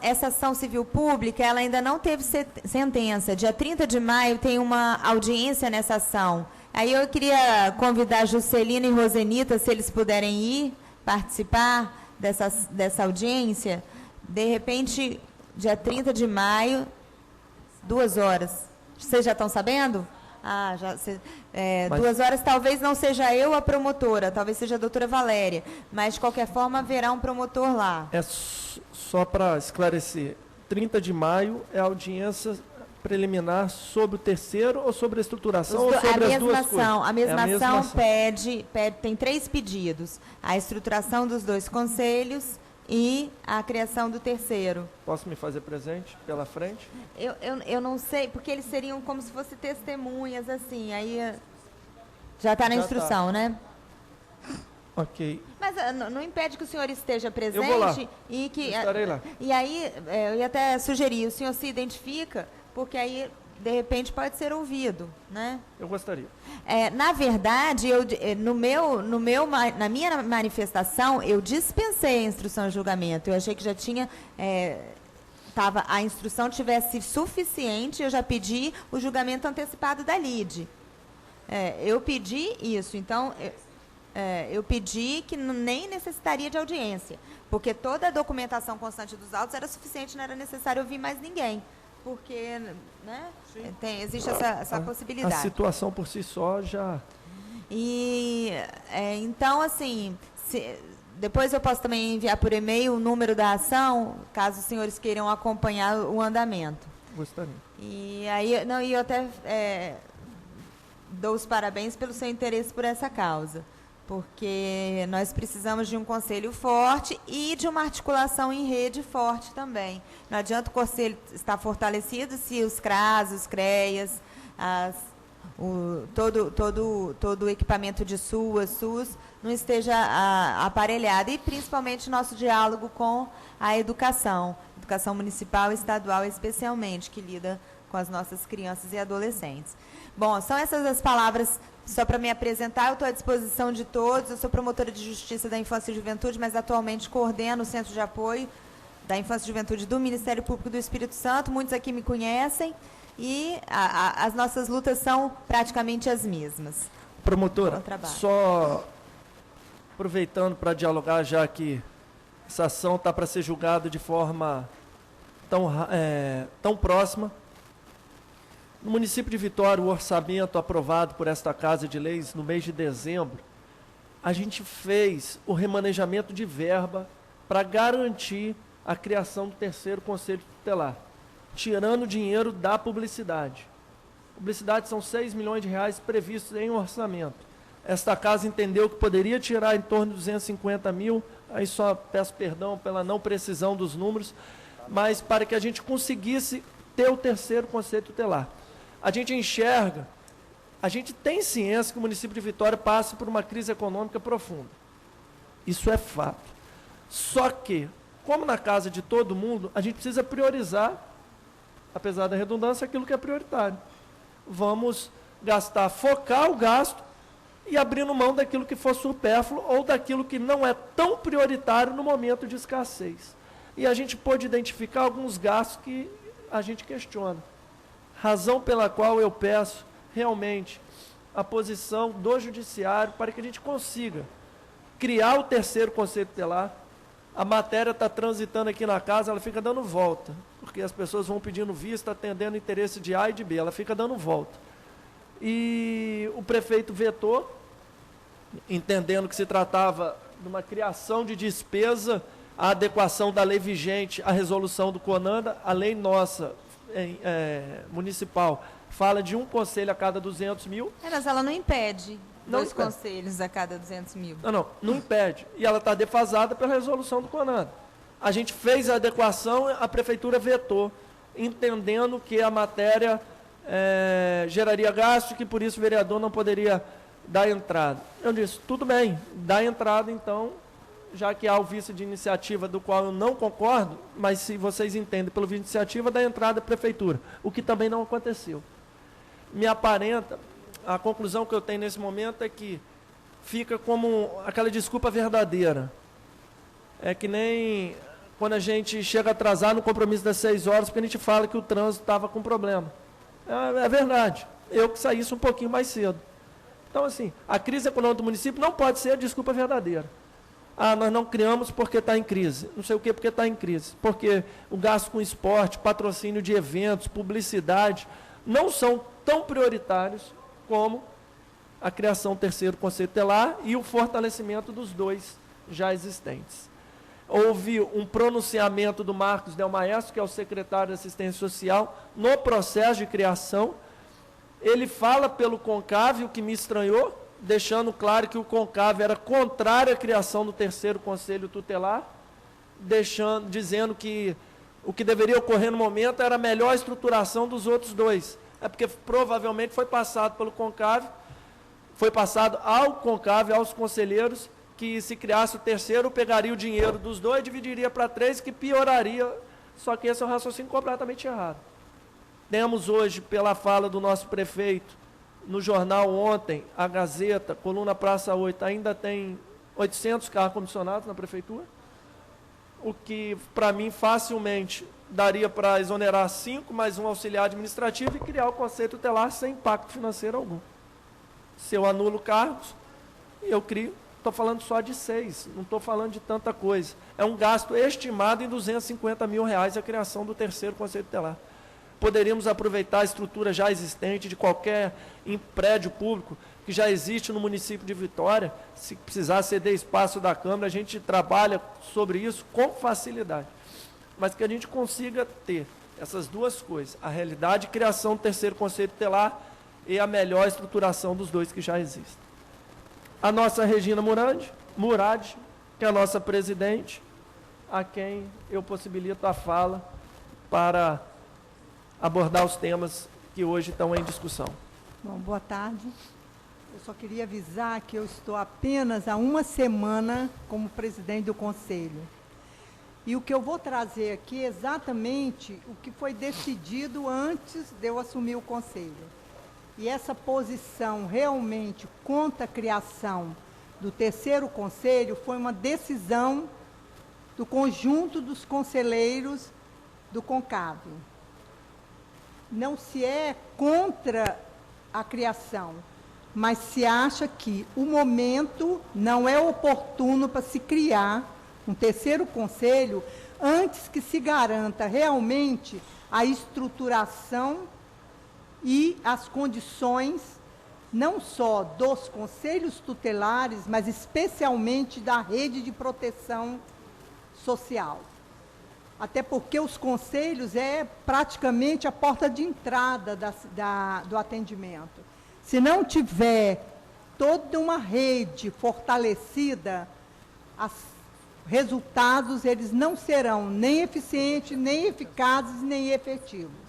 essa ação civil pública, ela ainda não teve sentença. Dia 30 de maio tem uma audiência nessa ação. Aí eu queria convidar Juscelino e Rosenita, se eles puderem ir participar dessa audiência. De repente, dia 30 de maio, 2 horas. Vocês já estão sabendo? Já, 2 horas, talvez não seja eu a promotora, talvez seja a doutora Valéria, mas de qualquer forma haverá um promotor lá. Só para esclarecer, 30 de maio é a audiência preliminar sobre o terceiro ou sobre a estruturação ou sobre as duas coisas? A mesma ação pede, tem 3 pedidos, a estruturação dos 2 conselhos e a criação do terceiro. Posso me fazer presente pela frente? Eu não sei, porque eles seriam como se fossem testemunhas, assim, aí já está na instrução, né? Ok. Mas não impede que o senhor esteja presente. Eu vou lá. E que, estarei lá. E aí, eu ia até sugerir, o senhor se identifica, porque aí, de repente, pode ser ouvido, né? Eu gostaria. Na verdade, na minha manifestação, eu dispensei a instrução de julgamento. Eu achei que já tinha... a instrução tivesse suficiente, eu já pedi o julgamento antecipado da lide. Eu pedi isso, então... eu pedi que nem necessitaria de audiência, porque toda a documentação constante dos autos era suficiente, não era necessário ouvir mais ninguém, porque, né, existe essa possibilidade. A situação por si só já... Então, assim, depois eu posso também enviar por e-mail o número da ação, caso os senhores queiram acompanhar o andamento. Gostaria. E aí, eu até dou os parabéns pelo seu interesse por essa causa, porque nós precisamos de um conselho forte e de uma articulação em rede forte também. Não adianta o conselho estar fortalecido se os CRAS, os CREAS, todo o equipamento de SUS não esteja aparelhado, e principalmente nosso diálogo com a educação municipal e estadual especialmente, que lida com as nossas crianças e adolescentes. Bom, são essas as palavras. Só para me apresentar, eu estou à disposição de todos. Eu sou promotora de Justiça da Infância e Juventude, mas atualmente coordeno o Centro de Apoio da Infância e Juventude do Ministério Público do Espírito Santo. Muitos aqui me conhecem e as nossas lutas são praticamente as mesmas. Promotora, só aproveitando para dialogar, já que essa ação está para ser julgada de forma tão próxima. No município de Vitória, o orçamento aprovado por esta Casa de Leis no mês de dezembro, a gente fez o remanejamento de verba para garantir a criação do terceiro conselho tutelar, tirando dinheiro da publicidade. Publicidade são 6 milhões de reais previstos em orçamento. esta casa entendeu que poderia tirar em torno de 250 mil, aí só peço perdão pela não precisão dos números, mas para que a gente conseguisse ter o terceiro conselho tutelar. A gente enxerga, a gente tem ciência que o município de Vitória passa por uma crise econômica profunda. Isso é fato. Só que, como na casa de todo mundo, a gente precisa priorizar, apesar da redundância, aquilo que é prioritário. Vamos gastar, focar o gasto e abrindo mão daquilo que for supérfluo ou daquilo que não é tão prioritário no momento de escassez. E a gente pôde identificar alguns gastos que a gente questiona. Razão pela qual eu peço realmente a posição do judiciário para que a gente consiga criar o terceiro conselho tutelar. A matéria está transitando aqui na casa, ela fica dando volta, porque as pessoas vão pedindo vista, atendendo interesse de A e de B, ela fica dando volta. E o prefeito vetou, entendendo que se tratava de uma criação de despesa, a adequação da lei vigente à resolução do CONANDA, a lei nossa, municipal, fala de um conselho a cada 200 mil. Mas ela não impede Não dois impede. conselhos a cada 200 mil. Não impede. E ela está defasada pela resolução do CONANDA. A gente fez a adequação, a prefeitura vetou, entendendo que a matéria geraria gasto e que por isso o vereador não poderia dar entrada. Eu disse, tudo bem, dá entrada então, já que há o vício de iniciativa do qual eu não concordo, mas se vocês entendem pelo vício de iniciativa, dá entrada à prefeitura, o que também não aconteceu. Me aparenta, a conclusão que eu tenho nesse momento é que fica como aquela desculpa verdadeira. É que nem quando a gente chega atrasado no compromisso das 6 horas, porque a gente fala que o trânsito estava com problema. É verdade. Eu que saísse um pouquinho mais cedo. Então, assim, a crise econômica do município não pode ser a desculpa verdadeira. Nós não criamos porque está em crise. Não sei o que porque está em crise. Porque o gasto com esporte, patrocínio de eventos, publicidade, não são tão prioritários como a criação do terceiro conselho tutelar e o fortalecimento dos dois já existentes. Houve um pronunciamento do Marcos Del Maestro, que é o secretário de Assistência Social, no processo de criação. Ele fala pelo CONCAV, o que me estranhou, deixando claro que o CONCAV era contrário à criação do terceiro conselho tutelar, dizendo que o que deveria ocorrer no momento era a melhor estruturação dos outros dois. É porque provavelmente foi passado pelo CONCAV, foi passado ao CONCAV, aos conselheiros, que se criasse o terceiro, pegaria o dinheiro dos dois, dividiria para 3, que pioraria, só que esse é um raciocínio completamente errado. Temos hoje, pela fala do nosso prefeito, no jornal ontem, a Gazeta, coluna Praça 8, ainda tem 800 carros comissionados na prefeitura, o que, para mim, facilmente daria para exonerar 5, mais um auxiliar administrativo e criar o conselho tutelar sem impacto financeiro algum. Se eu anulo cargos, eu crio. Estou falando só de 6, não estou falando de tanta coisa. É um gasto estimado em R$250 mil a criação do terceiro conselho tutelar. Poderíamos aproveitar a estrutura já existente de qualquer prédio público que já existe no município de Vitória. Se precisar ceder espaço da Câmara, a gente trabalha sobre isso com facilidade. Mas que a gente consiga ter essas duas coisas, a realidade de criação do terceiro conselho tutelar e a melhor estruturação dos dois que já existem. A nossa Regina Murad, que é a nossa presidente, a quem eu possibilito a fala para abordar os temas que hoje estão em discussão. Bom, boa tarde. Eu só queria avisar que eu estou apenas há uma semana como presidente do Conselho. E o que eu vou trazer aqui é exatamente o que foi decidido antes de eu assumir o Conselho. E essa posição realmente contra a criação do terceiro conselho foi uma decisão do conjunto dos conselheiros do CONCAV. Não se é contra a criação, mas se acha que o momento não é oportuno para se criar um terceiro conselho antes que se garanta realmente a estruturação e as condições, não só dos conselhos tutelares, mas especialmente da rede de proteção social. Até porque os conselhos é praticamente a porta de entrada do atendimento. Se não tiver toda uma rede fortalecida, os resultados eles não serão nem eficientes, nem eficazes, nem efetivos.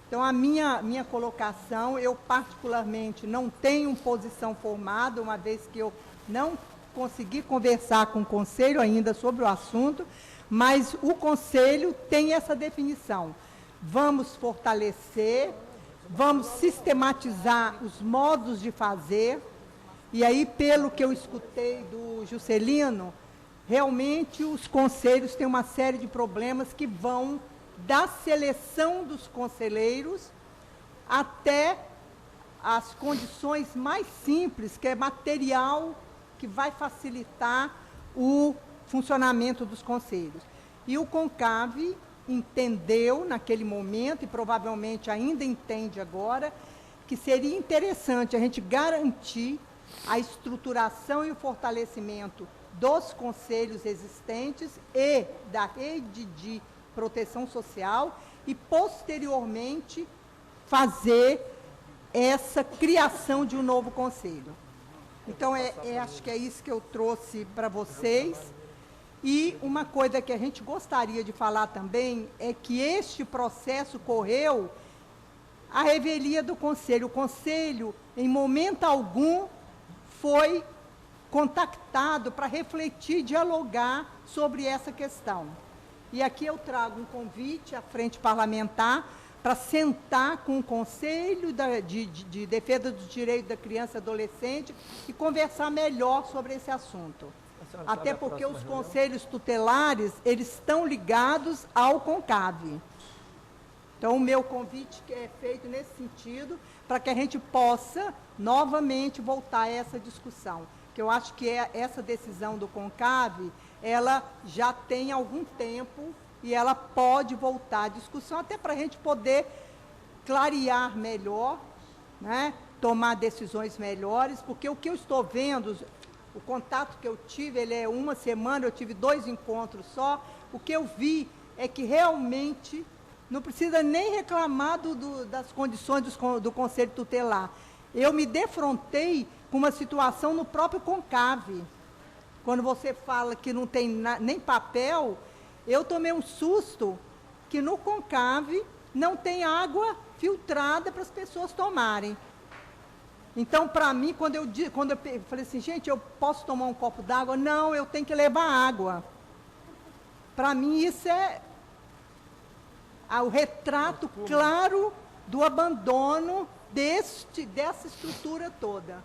Então, a minha colocação, eu particularmente não tenho posição formada, uma vez que eu não consegui conversar com o Conselho ainda sobre o assunto, mas o Conselho tem essa definição. Vamos fortalecer, vamos sistematizar os modos de fazer, e aí, pelo que eu escutei do Juscelino, realmente os conselhos têm uma série de problemas que vão da seleção dos conselheiros até as condições mais simples, que é material, que vai facilitar o funcionamento dos conselhos. E o CONCAV entendeu naquele momento, e provavelmente ainda entende agora, que seria interessante a gente garantir a estruturação e o fortalecimento dos conselhos existentes e da rede de proteção social e, posteriormente, fazer essa criação de um novo conselho. Então, acho que é isso que eu trouxe para vocês. E uma coisa que a gente gostaria de falar também é que este processo correu à revelia do Conselho. O Conselho, em momento algum, foi contactado para refletir, dialogar sobre essa questão. E aqui eu trago um convite à frente parlamentar para sentar com o Conselho de Defesa dos Direitos da Criança e Adolescente e conversar melhor sobre esse assunto. Até porque os conselhos tutelares, eles estão ligados ao CONCAV. Então, o meu convite é feito nesse sentido, para que a gente possa, novamente, voltar a essa discussão. Que eu acho que essa decisão do CONCAV, ela já tem algum tempo e ela pode voltar à discussão, até para a gente poder clarear melhor, né, tomar decisões melhores, porque o que eu estou vendo, o contato que eu tive, ele é uma semana, eu tive 2 encontros só, o que eu vi é que realmente não precisa nem reclamar das condições do Conselho Tutelar. Eu me defrontei com uma situação no próprio CONCAV. Quando você fala que não tem nem papel, eu tomei um susto que no CONCAV não tem água filtrada para as pessoas tomarem. Então, para mim, quando eu falei assim, gente, eu posso tomar um copo d'água? Não, eu tenho que levar água. Para mim, isso é o retrato claro do abandono dessa estrutura toda.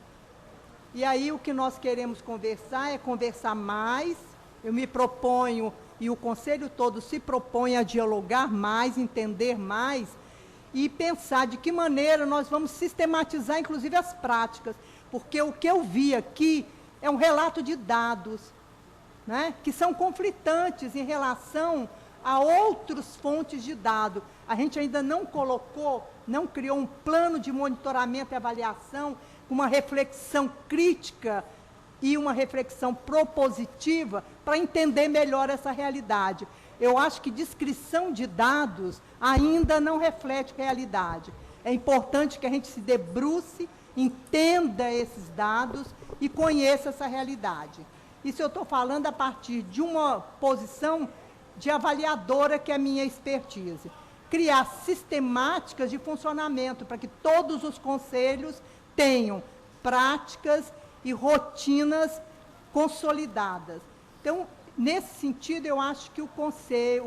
E aí, o que nós queremos conversar é conversar mais. Eu me proponho, e o Conselho todo se propõe a dialogar mais, entender mais, e pensar de que maneira nós vamos sistematizar, inclusive, as práticas. Porque o que eu vi aqui é um relato de dados, né, que são conflitantes em relação a outras fontes de dados. A gente ainda não colocou, não criou um plano de monitoramento e avaliação, com uma reflexão crítica e uma reflexão propositiva para entender melhor essa realidade. Eu acho que descrição de dados ainda não reflete realidade. É importante que a gente se debruce, entenda esses dados e conheça essa realidade. Isso eu estou falando a partir de uma posição de avaliadora, que é a minha expertise. Criar sistemáticas de funcionamento para que todos os conselhos tenham práticas e rotinas consolidadas. Então, nesse sentido, eu acho que o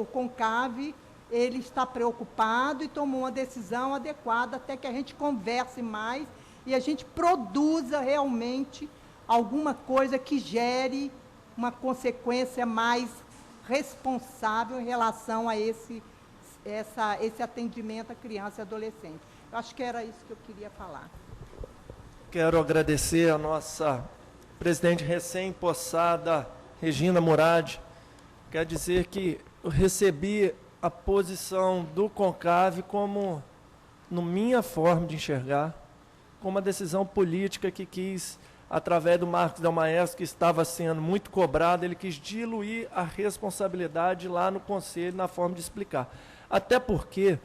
CONCAV, ele está preocupado e tomou uma decisão adequada, até que a gente converse mais e a gente produza realmente alguma coisa que gere uma consequência mais responsável em relação a esse atendimento à criança e adolescente. Eu acho que era isso que eu queria falar. Quero agradecer a nossa presidente recém-possada, Regina Murad. Quer dizer que eu recebi a posição do CONCAV como, na minha forma de enxergar, como uma decisão política que quis, através do Marcos Del Maestro, que estava sendo muito cobrado, ele quis diluir a responsabilidade lá no Conselho, na forma de explicar. Até porque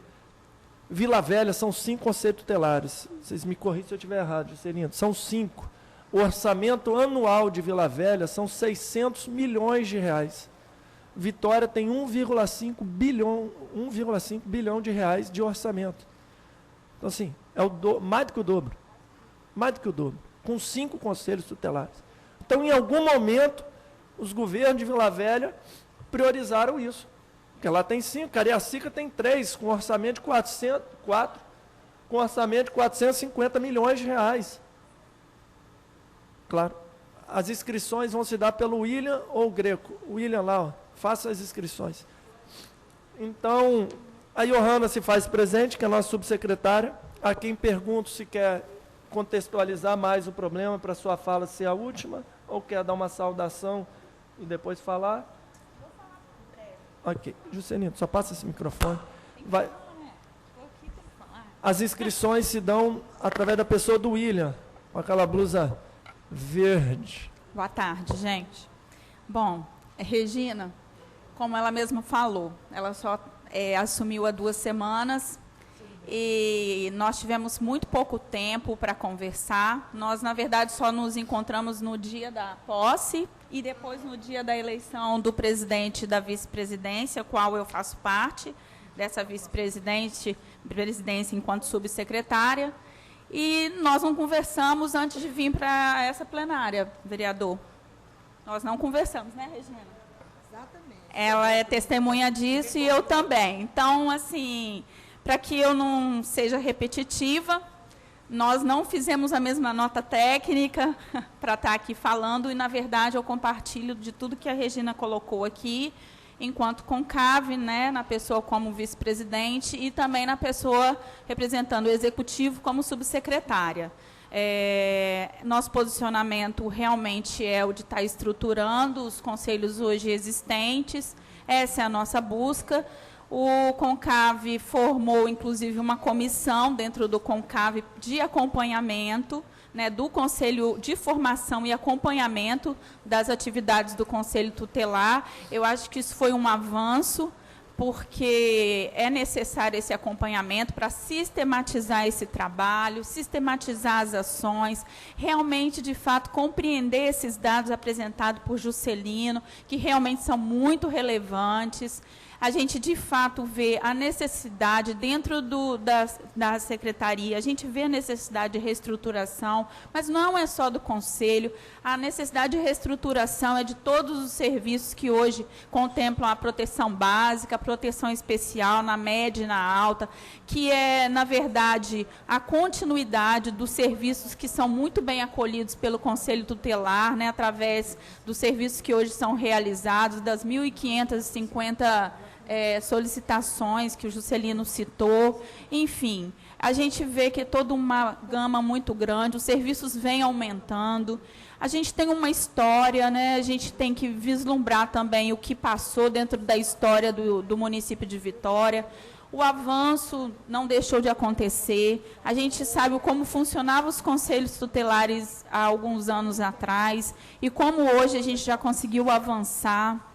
Vila Velha são 5 conselhos tutelares. Vocês me corrigem se eu estiver errado, Juscelino. São 5. O orçamento anual de Vila Velha são 600 milhões de reais. Vitória tem 1,5 bilhão de reais de orçamento. Então, assim, é mais do que o dobro. Mais do que o dobro. Com 5 conselhos tutelares. Então, em algum momento, os governos de Vila Velha priorizaram isso. Porque lá tem 5, Cariacica tem 3, com orçamento de 4 com orçamento de 450 milhões de reais. Claro, as inscrições vão se dar pelo William ou o Greco. O William lá, ó, faça as inscrições. Então, a Johanna se faz presente, que é a nossa subsecretária, a quem pergunto se quer contextualizar mais o problema para a sua fala ser a última, ou quer dar uma saudação e depois falar. Vou falar breve. Ok, Juscelino, só passa esse microfone. Vai. As inscrições se dão através da pessoa do William, com aquela blusa verde. Boa tarde, gente. Bom, Regina, como ela mesma falou, ela só assumiu há 2 semanas e nós tivemos muito pouco tempo para conversar. Nós, na verdade, só nos encontramos no dia da posse e depois no dia da eleição do presidente e da vice-presidência, qual eu faço parte dessa vice-presidência enquanto subsecretária. E nós não conversamos antes de vir para essa plenária, vereador. Nós não conversamos, né, Regina? Exatamente. Ela é testemunha disso e eu também. Então, assim, para que eu não seja repetitiva, nós não fizemos a mesma nota técnica para estar aqui falando, e, na verdade, eu compartilho de tudo que a Regina colocou aqui, enquanto CONCAV, né, na pessoa como vice-presidente e também na pessoa representando o executivo como subsecretária. Nosso posicionamento realmente é o de estar estruturando os conselhos hoje existentes, essa é a nossa busca. O CONCAV formou, inclusive, uma comissão dentro do CONCAV de acompanhamento, né, do Conselho de Formação e Acompanhamento das atividades do Conselho Tutelar. Eu acho que isso foi um avanço, porque é necessário esse acompanhamento para sistematizar esse trabalho, sistematizar as ações, realmente, de fato, compreender esses dados apresentados por Juscelino, que realmente são muito relevantes. A gente, de fato, vê a necessidade dentro da secretaria, a gente vê a necessidade de reestruturação, mas não é só do Conselho, a necessidade de reestruturação é de todos os serviços que hoje contemplam a proteção básica, a proteção especial na média e na alta, que é, na verdade, a continuidade dos serviços que são muito bem acolhidos pelo Conselho Tutelar, né, através dos serviços que hoje são realizados, das 1.550 solicitações que o Juscelino citou, enfim, a gente vê que é toda uma gama muito grande, os serviços vêm aumentando, a gente tem uma história, né, a gente tem que vislumbrar também o que passou dentro da história do município de Vitória. O avanço não deixou de acontecer, a gente sabe como funcionavam os conselhos tutelares há alguns anos atrás e como hoje a gente já conseguiu avançar.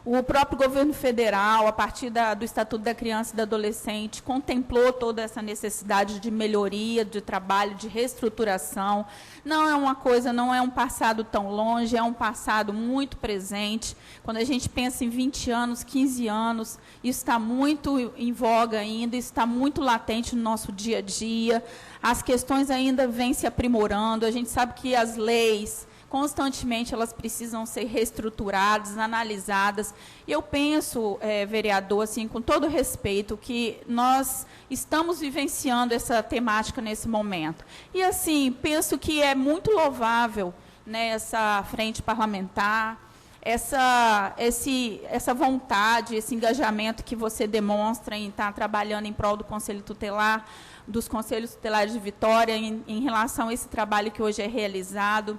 O próprio governo federal, a partir do Estatuto da Criança e do Adolescente, contemplou toda essa necessidade de melhoria, de trabalho, de reestruturação. Não é uma coisa, não é um passado tão longe, é um passado muito presente. Quando a gente pensa em 20 anos, 15 anos, isso está muito em voga ainda, isso está muito latente no nosso dia a dia. As questões ainda vêm se aprimorando, a gente sabe que as leis, constantemente, elas precisam ser reestruturadas, analisadas. E eu penso, vereador, assim, com todo respeito, que nós estamos vivenciando essa temática nesse momento. E, assim, penso que é muito louvável, né, essa frente parlamentar, essa vontade, esse engajamento que você demonstra em estar trabalhando em prol do Conselho Tutelar, dos Conselhos Tutelares de Vitória, em relação a esse trabalho que hoje é realizado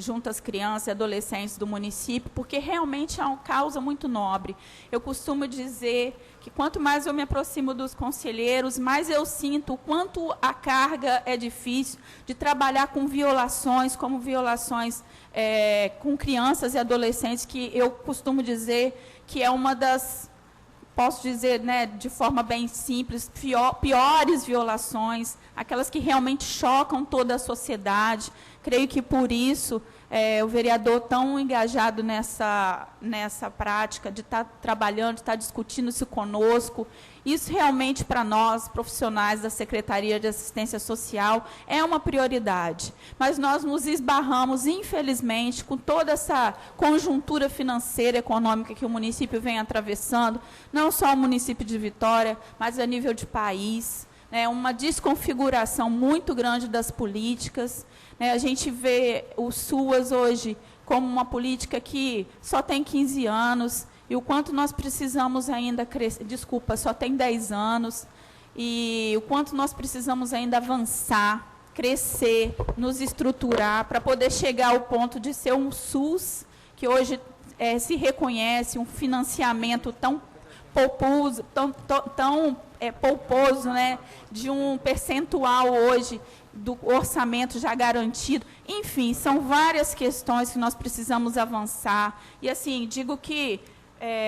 junto às crianças e adolescentes do município, porque realmente é uma causa muito nobre. Eu costumo dizer que quanto mais eu me aproximo dos conselheiros, mais eu sinto o quanto a carga é difícil de trabalhar com violações, como violações com crianças e adolescentes, que eu costumo dizer que é uma das posso dizer, né, de forma bem simples, piores violações, aquelas que realmente chocam toda a sociedade. Creio que por isso o vereador tão engajado nessa prática de estar trabalhando, de estar discutindo isso conosco. Isso realmente para nós, profissionais da Secretaria de Assistência Social, é uma prioridade. Mas nós nos esbarramos, infelizmente, com toda essa conjuntura financeira e econômica que o município vem atravessando, não só o município de Vitória, mas a nível de país, né, uma desconfiguração muito grande das políticas. Né, a gente vê o SUAS hoje como uma política que só tem 15 anos, e o quanto nós precisamos ainda crescer, só tem 10 anos, e o quanto nós precisamos ainda avançar, crescer, nos estruturar, para poder chegar ao ponto de ser um SUS, que hoje se reconhece, um financiamento tão pouposo, né, de um percentual hoje do orçamento já garantido. Enfim, são várias questões que nós precisamos avançar. E, assim, digo que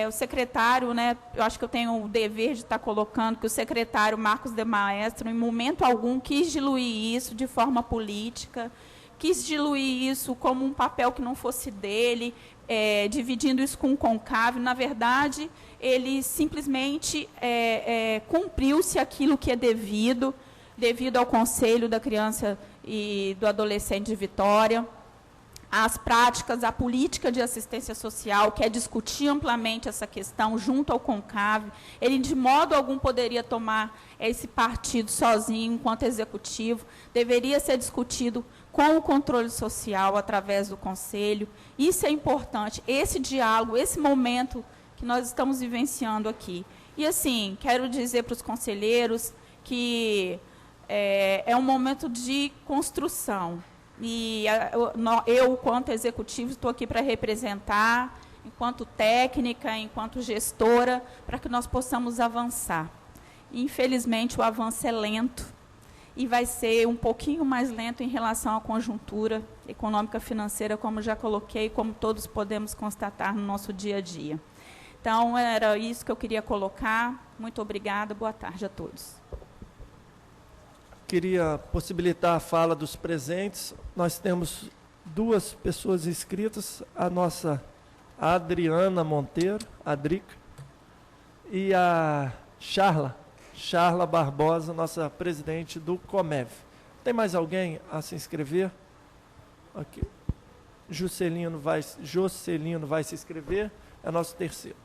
o secretário, né, eu acho que eu tenho o dever de estar colocando que o secretário Marcos de Maestro, em momento algum, quis diluir isso de forma política, quis diluir isso como um papel que não fosse dele, dividindo isso com o CONCAV. Na verdade, ele simplesmente cumpriu-se aquilo que é devido ao Conselho da Criança e do Adolescente de Vitória, as práticas, a política de assistência social, que é discutir amplamente essa questão junto ao CONCAV. Ele, de modo algum, poderia tomar esse partido sozinho, enquanto executivo. Deveria ser discutido com o controle social, através do Conselho. Isso é importante, esse diálogo, esse momento que nós estamos vivenciando aqui. E, assim, quero dizer para os conselheiros que é um momento de construção. E eu, enquanto executivo, estou aqui para representar, enquanto técnica, enquanto gestora, para que nós possamos avançar. Infelizmente, o avanço é lento e vai ser um pouquinho mais lento em relação à conjuntura econômica financeira, como já coloquei, como todos podemos constatar no nosso dia a dia. Então, era isso que eu queria colocar. Muito obrigada, boa tarde a todos. Queria possibilitar a fala dos presentes. Nós temos 2 pessoas inscritas, a nossa Adriana Monteiro, a Drica, e a Charla Barbosa, nossa presidente do Comev. Tem mais alguém a se inscrever? Aqui. Jocelino vai se inscrever, é nosso terceiro.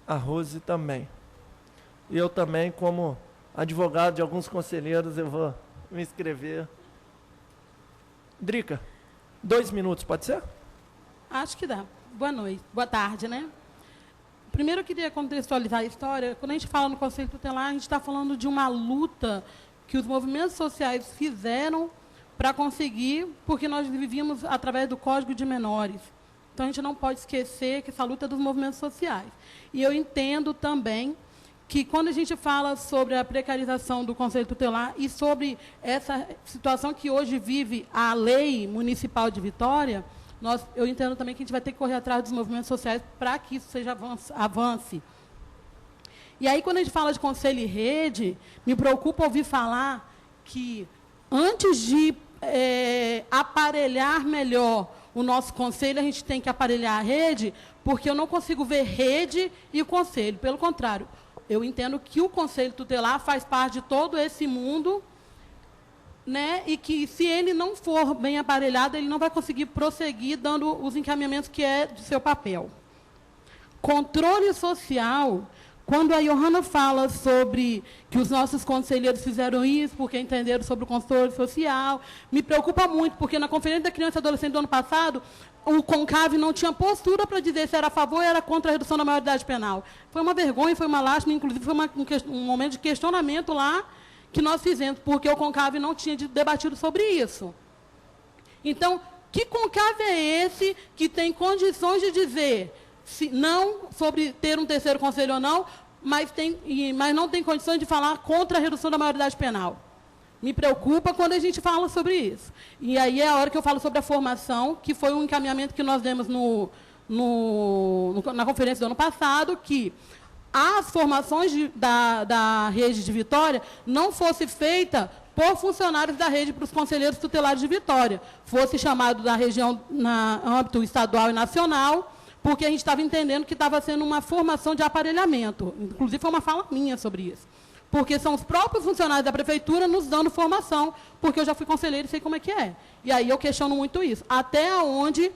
A Rose também. E eu também, como advogado de alguns conselheiros, eu vou me inscrever. Drica, 2 minutos, pode ser? Acho que dá. Boa noite, boa tarde, né? Primeiro eu queria contextualizar a história. Quando a gente fala no Conselho Tutelar, a gente está falando de uma luta que os movimentos sociais fizeram para conseguir, porque nós vivíamos através do Código de Menores. Então, a gente não pode esquecer que essa luta é dos movimentos sociais. E eu entendo também que, quando a gente fala sobre a precarização do Conselho Tutelar e sobre essa situação que hoje vive a lei municipal de Vitória, eu entendo também que a gente vai ter que correr atrás dos movimentos sociais para que isso avance. E aí, quando a gente fala de conselho e rede, me preocupa ouvir falar que, antes de aparelhar melhor o nosso conselho, a gente tem que aparelhar a rede, porque eu não consigo ver rede e o conselho. Pelo contrário, eu entendo que o Conselho Tutelar faz parte de todo esse mundo, né, e que, se ele não for bem aparelhado, ele não vai conseguir prosseguir dando os encaminhamentos que é de seu papel. Controle social, quando a Johanna fala sobre que os nossos conselheiros fizeram isso porque entenderam sobre o controle social, me preocupa muito, porque na Conferência da Criança e Adolescente do ano passado, o CONCAV não tinha postura para dizer se era a favor ou era contra a redução da maioridade penal. Foi uma vergonha, foi uma lástima, inclusive foi um momento de questionamento lá que nós fizemos, porque o CONCAV não tinha debatido sobre isso. Então, que CONCAV é esse que tem condições de dizer se não sobre ter um terceiro conselho ou não, mas não tem condições de falar contra a redução da maioridade penal? Me preocupa quando a gente fala sobre isso. E aí é a hora que eu falo sobre a formação, que foi um encaminhamento que nós demos na conferência do ano passado que as formações da rede de Vitória não fosse feita por funcionários da rede para os conselheiros tutelares de Vitória, fosse chamado da região na âmbito estadual e nacional, porque a gente estava entendendo que estava sendo uma formação de aparelhamento. Inclusive, foi uma fala minha sobre isso. Porque são os próprios funcionários da prefeitura nos dando formação, porque eu já fui conselheiro e sei como é que é. E aí eu questiono muito isso. Até onde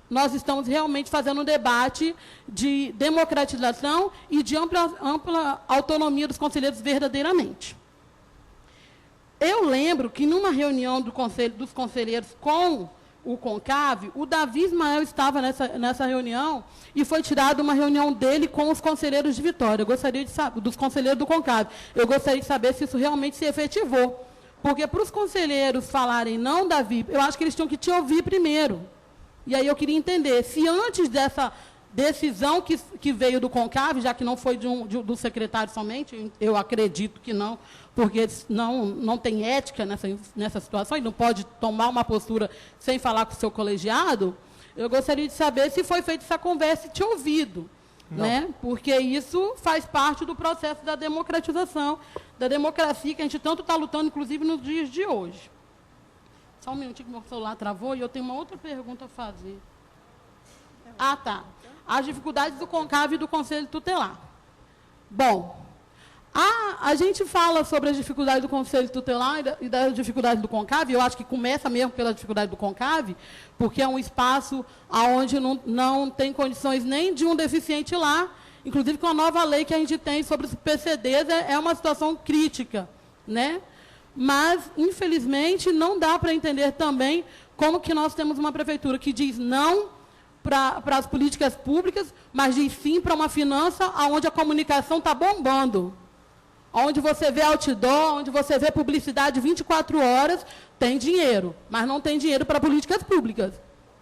nós estamos realmente fazendo um debate de democratização e de ampla autonomia dos conselheiros verdadeiramente. Eu lembro que, numa reunião dos conselheiros com o CONCAV, o Davi Ismael estava nessa reunião e foi tirada uma reunião dele com os conselheiros de Vitória. Eu gostaria de saber, dos conselheiros do CONCAV, eu gostaria de saber se isso realmente se efetivou. Porque para os conselheiros falarem não, Davi, eu acho que eles tinham que te ouvir primeiro. E aí eu queria entender se antes dessa decisão que veio do CONCAV, já que não foi do secretário somente, eu acredito que não, porque não tem ética nessa situação, e não pode tomar uma postura sem falar com o seu colegiado, eu gostaria de saber se foi feita essa conversa e te ouvido, né? Porque isso faz parte do processo da democratização, da democracia, que a gente tanto está lutando, inclusive, nos dias de hoje. Só um minutinho que meu celular travou e eu tenho uma outra pergunta a fazer. Ah, tá. As dificuldades do CONCAV e do Conselho Tutelar. Bom, a gente fala sobre as dificuldades do Conselho Tutelar e das dificuldades do CONCAV, eu acho que começa mesmo pela dificuldade do CONCAV, porque é um espaço onde não tem condições nem de um deficiente lá, inclusive com a nova lei que a gente tem sobre os PCDs, é uma situação crítica, né? Mas, infelizmente, não dá para entender também como que nós temos uma prefeitura que diz não para as políticas públicas, mas diz sim para uma finança onde a comunicação está bombando. Onde você vê outdoor, onde você vê publicidade 24 horas, tem dinheiro, mas não tem dinheiro para políticas públicas.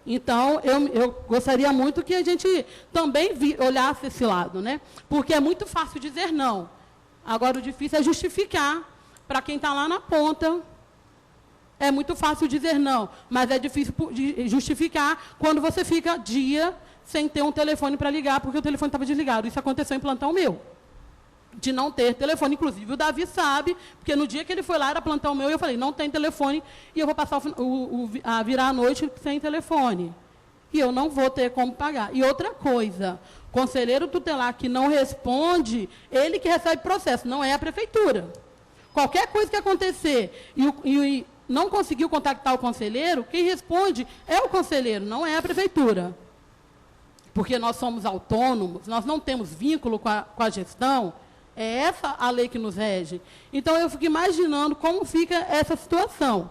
Então, eu gostaria muito que a gente também olhasse esse lado, né? Porque é muito fácil dizer não. Agora, o difícil é justificar para quem está lá na ponta. É muito fácil dizer não, mas é difícil justificar quando você fica dia sem ter um telefone para ligar, porque o telefone estava desligado. Isso aconteceu em plantão meu, de não ter telefone. Inclusive, o Davi sabe, porque no dia que ele foi lá, era plantão meu, e eu falei, não tem telefone, e eu vou passar a virar a noite sem telefone. E eu não vou ter como pagar. E outra coisa, conselheiro tutelar que não responde, ele que recebe processo, não é a prefeitura. Qualquer coisa que acontecer e não conseguiu contactar o conselheiro, quem responde é o conselheiro, não é a prefeitura. Porque nós somos autônomos, nós não temos vínculo com a gestão, é essa a lei que nos rege. Então, eu fico imaginando como fica essa situação.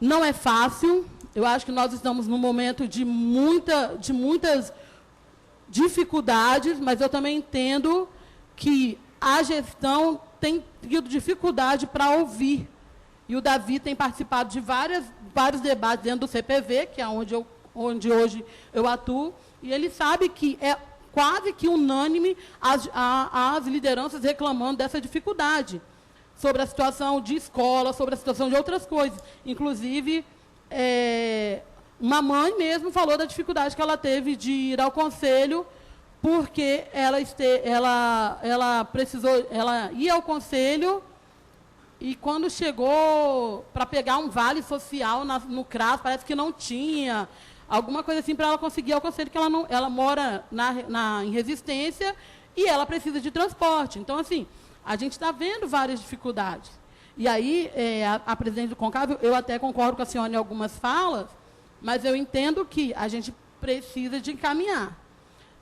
Não é fácil, eu acho que nós estamos num momento de muitas dificuldades, mas eu também entendo que a gestão tem tido dificuldade para ouvir. E o Davi tem participado de vários debates dentro do CPV, que é onde hoje eu atuo, e ele sabe que é quase que unânime as lideranças reclamando dessa dificuldade, sobre a situação de escola, sobre a situação de outras coisas. Inclusive, uma mãe mesmo falou da dificuldade que ela teve de ir ao conselho, porque ela ia ao conselho e quando chegou para pegar um vale social no CRAS, parece que não tinha, alguma coisa assim para ela conseguir ir ao conselho, que ela mora em Resistência e ela precisa de transporte. Então, assim, a gente está vendo várias dificuldades. E aí, a presidente do CONCAV, eu até concordo com a senhora em algumas falas, mas eu entendo que a gente precisa de encaminhar.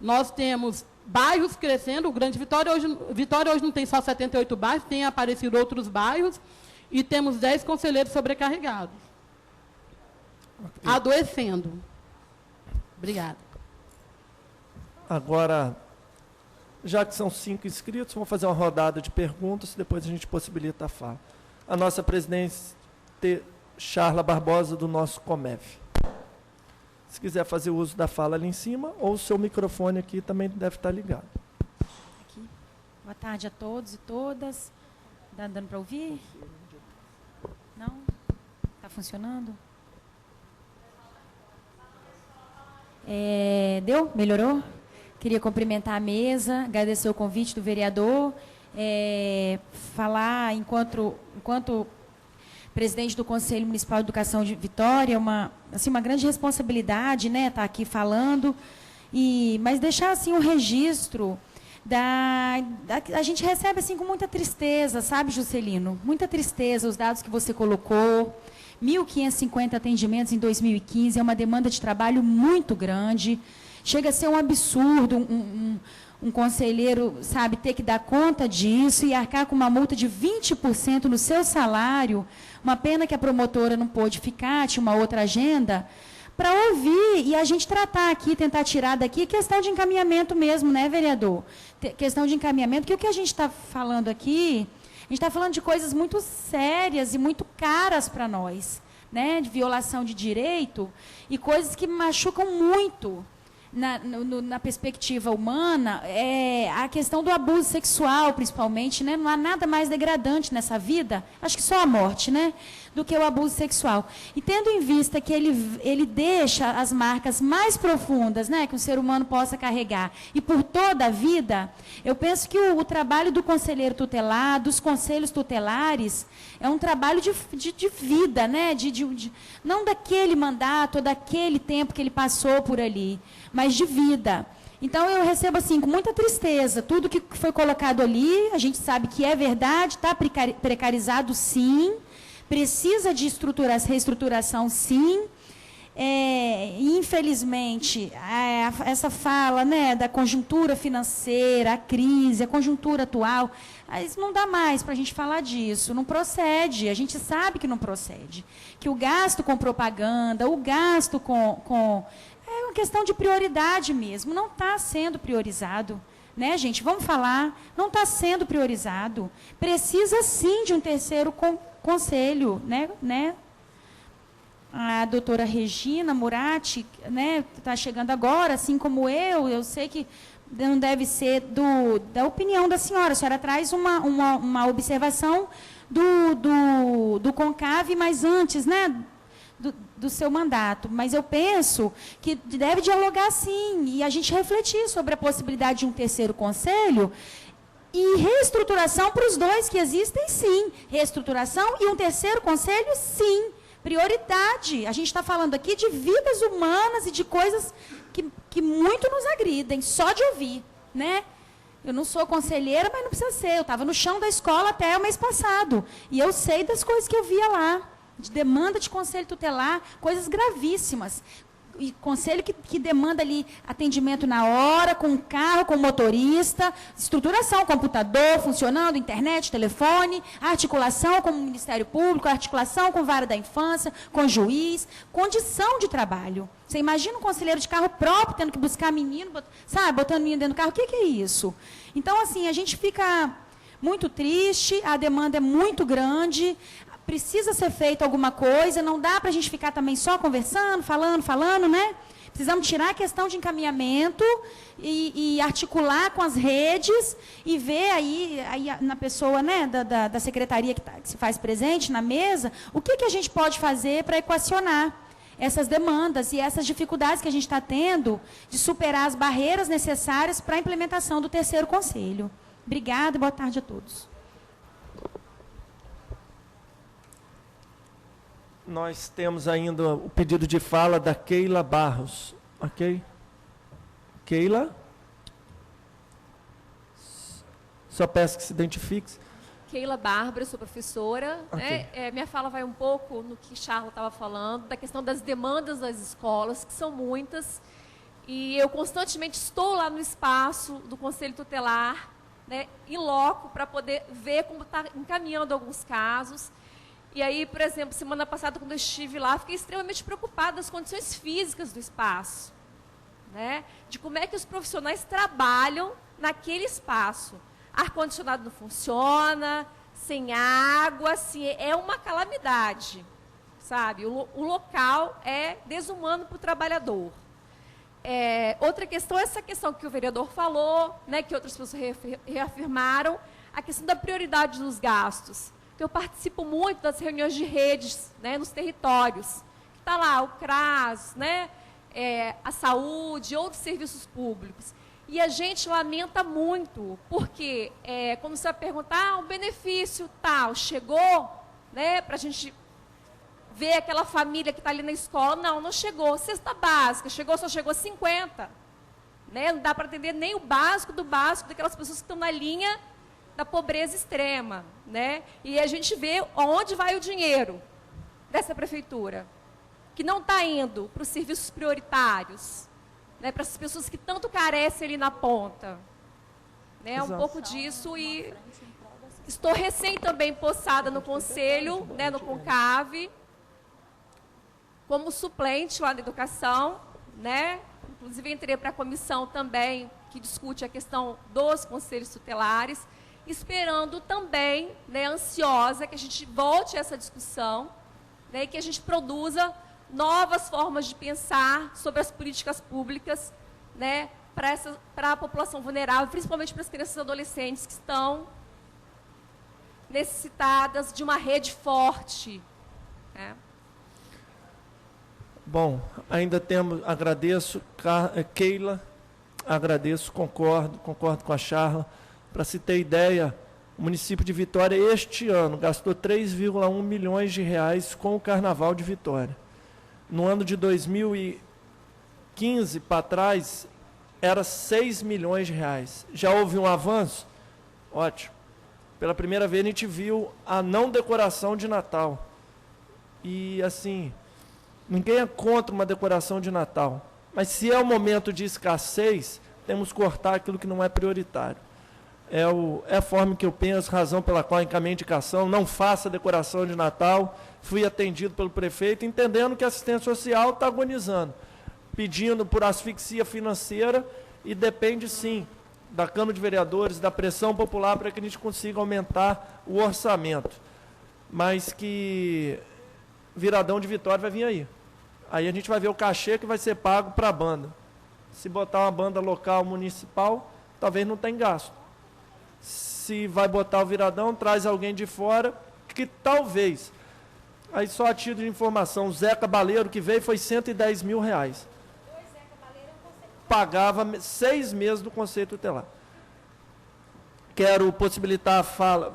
Nós temos bairros crescendo, o Grande Vitória hoje não tem só 78 bairros, tem aparecido outros bairros, e temos 10 conselheiros sobrecarregados, adoecendo. Obrigada. Agora, já que são 5 inscritos, vamos fazer uma rodada de perguntas, depois a gente possibilita a fala. A nossa presidente, Charla Barbosa, do nosso Comef. Se quiser fazer uso da fala ali em cima, ou o seu microfone aqui também deve estar ligado. Aqui. Boa tarde a todos e todas. Está dando para ouvir? Não? Está funcionando? Deu? Melhorou? Queria cumprimentar a mesa, agradecer o convite do vereador, falar enquanto presidente do Conselho Municipal de Educação de Vitória, uma grande responsabilidade, né, estar aqui falando, mas deixar assim um registro a gente recebe assim com muita tristeza, sabe, Juscelino? Muita tristeza os dados que você colocou. 1.550 atendimentos em 2015 é uma demanda de trabalho muito grande. Chega a ser um absurdo um conselheiro, sabe, ter que dar conta disso e arcar com uma multa de 20% no seu salário. Uma pena que a promotora não pôde ficar, tinha uma outra agenda, para ouvir e a gente tratar aqui, tentar tirar daqui, questão de encaminhamento mesmo, né, vereador? Questão de encaminhamento, porque o que a gente está falando aqui, a gente está falando de coisas muito sérias e muito caras para nós, né, de violação de direito e coisas que machucam muito na perspectiva humana, a questão do abuso sexual, principalmente, né? Não há nada mais degradante nessa vida, acho que só a morte, né? Do que o abuso sexual. E tendo em vista que ele deixa as marcas mais profundas, né? Que um ser humano possa carregar, e por toda a vida, eu penso que o trabalho do conselheiro tutelar, dos conselhos tutelares, é um trabalho de vida, né? Não daquele mandato, ou daquele tempo que ele passou por ali, mas de vida. Então, eu recebo, assim, com muita tristeza, tudo que foi colocado ali, a gente sabe que é verdade, está precarizado, sim, precisa de reestruturação, sim. Infelizmente, essa fala, né, da conjuntura financeira, a crise, a conjuntura atual, mas não dá mais para a gente falar disso, não procede, a gente sabe que não procede, que o gasto com propaganda, o gasto é uma questão de prioridade mesmo, não está sendo priorizado, né, gente? Vamos falar, não está sendo priorizado, precisa sim de um terceiro conselho, né? A doutora Regina Murati, né, está chegando agora, assim como eu sei que não deve ser da opinião da senhora. A senhora traz uma observação do CONCAV, mas antes, né, do seu mandato. Mas eu penso que deve dialogar, sim, e a gente refletir sobre a possibilidade de um terceiro conselho e reestruturação para os dois que existem, sim. Reestruturação e um terceiro conselho, sim. Prioridade. A gente está falando aqui de vidas humanas e de coisas que muito nos agridem, só de ouvir, né? Eu não sou conselheira, mas não precisa ser. Eu estava no chão da escola até o mês passado. E eu sei das coisas que eu via lá, de demanda de conselho tutelar, coisas gravíssimas. E conselho que demanda ali atendimento na hora, com carro, com motorista, estruturação, computador funcionando, internet, telefone, articulação com o Ministério Público, articulação com vara da infância, com juiz, condição de trabalho. Você imagina um conselheiro de carro próprio tendo que buscar menino, sabe, botando menino dentro do carro, o que é isso? Então, assim, a gente fica muito triste, a demanda é muito grande, precisa ser feita alguma coisa, não dá para a gente ficar também só conversando, falando, né? Precisamos tirar a questão de encaminhamento e articular com as redes e ver aí na pessoa, né, da secretaria que se faz presente na mesa, o que a gente pode fazer para equacionar essas demandas e essas dificuldades que a gente está tendo de superar as barreiras necessárias para a implementação do terceiro conselho. Obrigada e boa tarde a todos. Nós temos ainda o pedido de fala da Keila Barros. Ok? Keila? Só peço que se identifique. Keila Bárbara, sou professora. Okay. Né? Minha fala vai um pouco no que Charla estava falando, da questão das demandas das escolas, que são muitas. E eu constantemente estou lá no espaço do Conselho Tutelar, né, em loco, para poder ver como está encaminhando alguns casos. E aí, por exemplo, semana passada, quando eu estive lá, fiquei extremamente preocupada das condições físicas do espaço, né? De como é que os profissionais trabalham naquele espaço. Ar-condicionado não funciona, sem água, assim, é uma calamidade, sabe? O local é desumano para o trabalhador. Outra questão é essa questão que o vereador falou, né, que outras pessoas reafirmaram, a questão da prioridade dos gastos. Eu participo muito das reuniões de redes, né, nos territórios. Está lá o CRAS, né, a saúde, outros serviços públicos. E a gente lamenta muito, porque quando você vai perguntar, um benefício tal, chegou, né, para a gente ver aquela família que está ali na escola, não chegou. Cesta básica, só chegou 50. Né? Não dá para atender nem o básico do básico daquelas pessoas que estão na linha da pobreza extrema. Né? E a gente vê onde vai o dinheiro dessa prefeitura, que não está indo para os serviços prioritários, né? Para as pessoas que tanto carecem ali na ponta. Né? Um pouco disso, e estou recém também possada no Conselho, né, no CONCAV, como suplente lá na educação, né? Inclusive entrei para a comissão também, que discute a questão dos conselhos tutelares, esperando também, né, ansiosa, que a gente volte a essa discussão, né, e que a gente produza novas formas de pensar sobre as políticas públicas, né, para a população vulnerável, principalmente para as crianças e adolescentes que estão necessitadas de uma rede forte. Né? Bom, ainda temos, agradeço, Keila, agradeço, concordo com a Charla. Para se ter ideia, o município de Vitória, este ano, gastou 3,1 milhões de reais com o Carnaval de Vitória. No ano de 2015, para trás, era 6 milhões de reais. Já houve um avanço? Ótimo. Pela primeira vez, a gente viu a não decoração de Natal. E, assim, ninguém é contra uma decoração de Natal. Mas, se é um momento de escassez, temos que cortar aquilo que não é prioritário. É a forma que eu penso, razão pela qual encaminhei a indicação, não faça decoração de Natal. Fui atendido pelo prefeito, entendendo que a assistência social está agonizando, pedindo por asfixia financeira, e depende, sim, da Câmara de Vereadores, da pressão popular, para que a gente consiga aumentar o orçamento. Mas que Viradão de Vitória vai vir aí. Aí a gente vai ver o cachê que vai ser pago para a banda. Se botar uma banda local municipal, talvez não tenha gasto. Se vai botar o Viradão, traz alguém de fora, que talvez. Aí só a título de informação, o Zé Cabaleiro que veio foi 110 mil reais. Pagava 6 meses do Conselho Tutelar. Quero possibilitar a fala.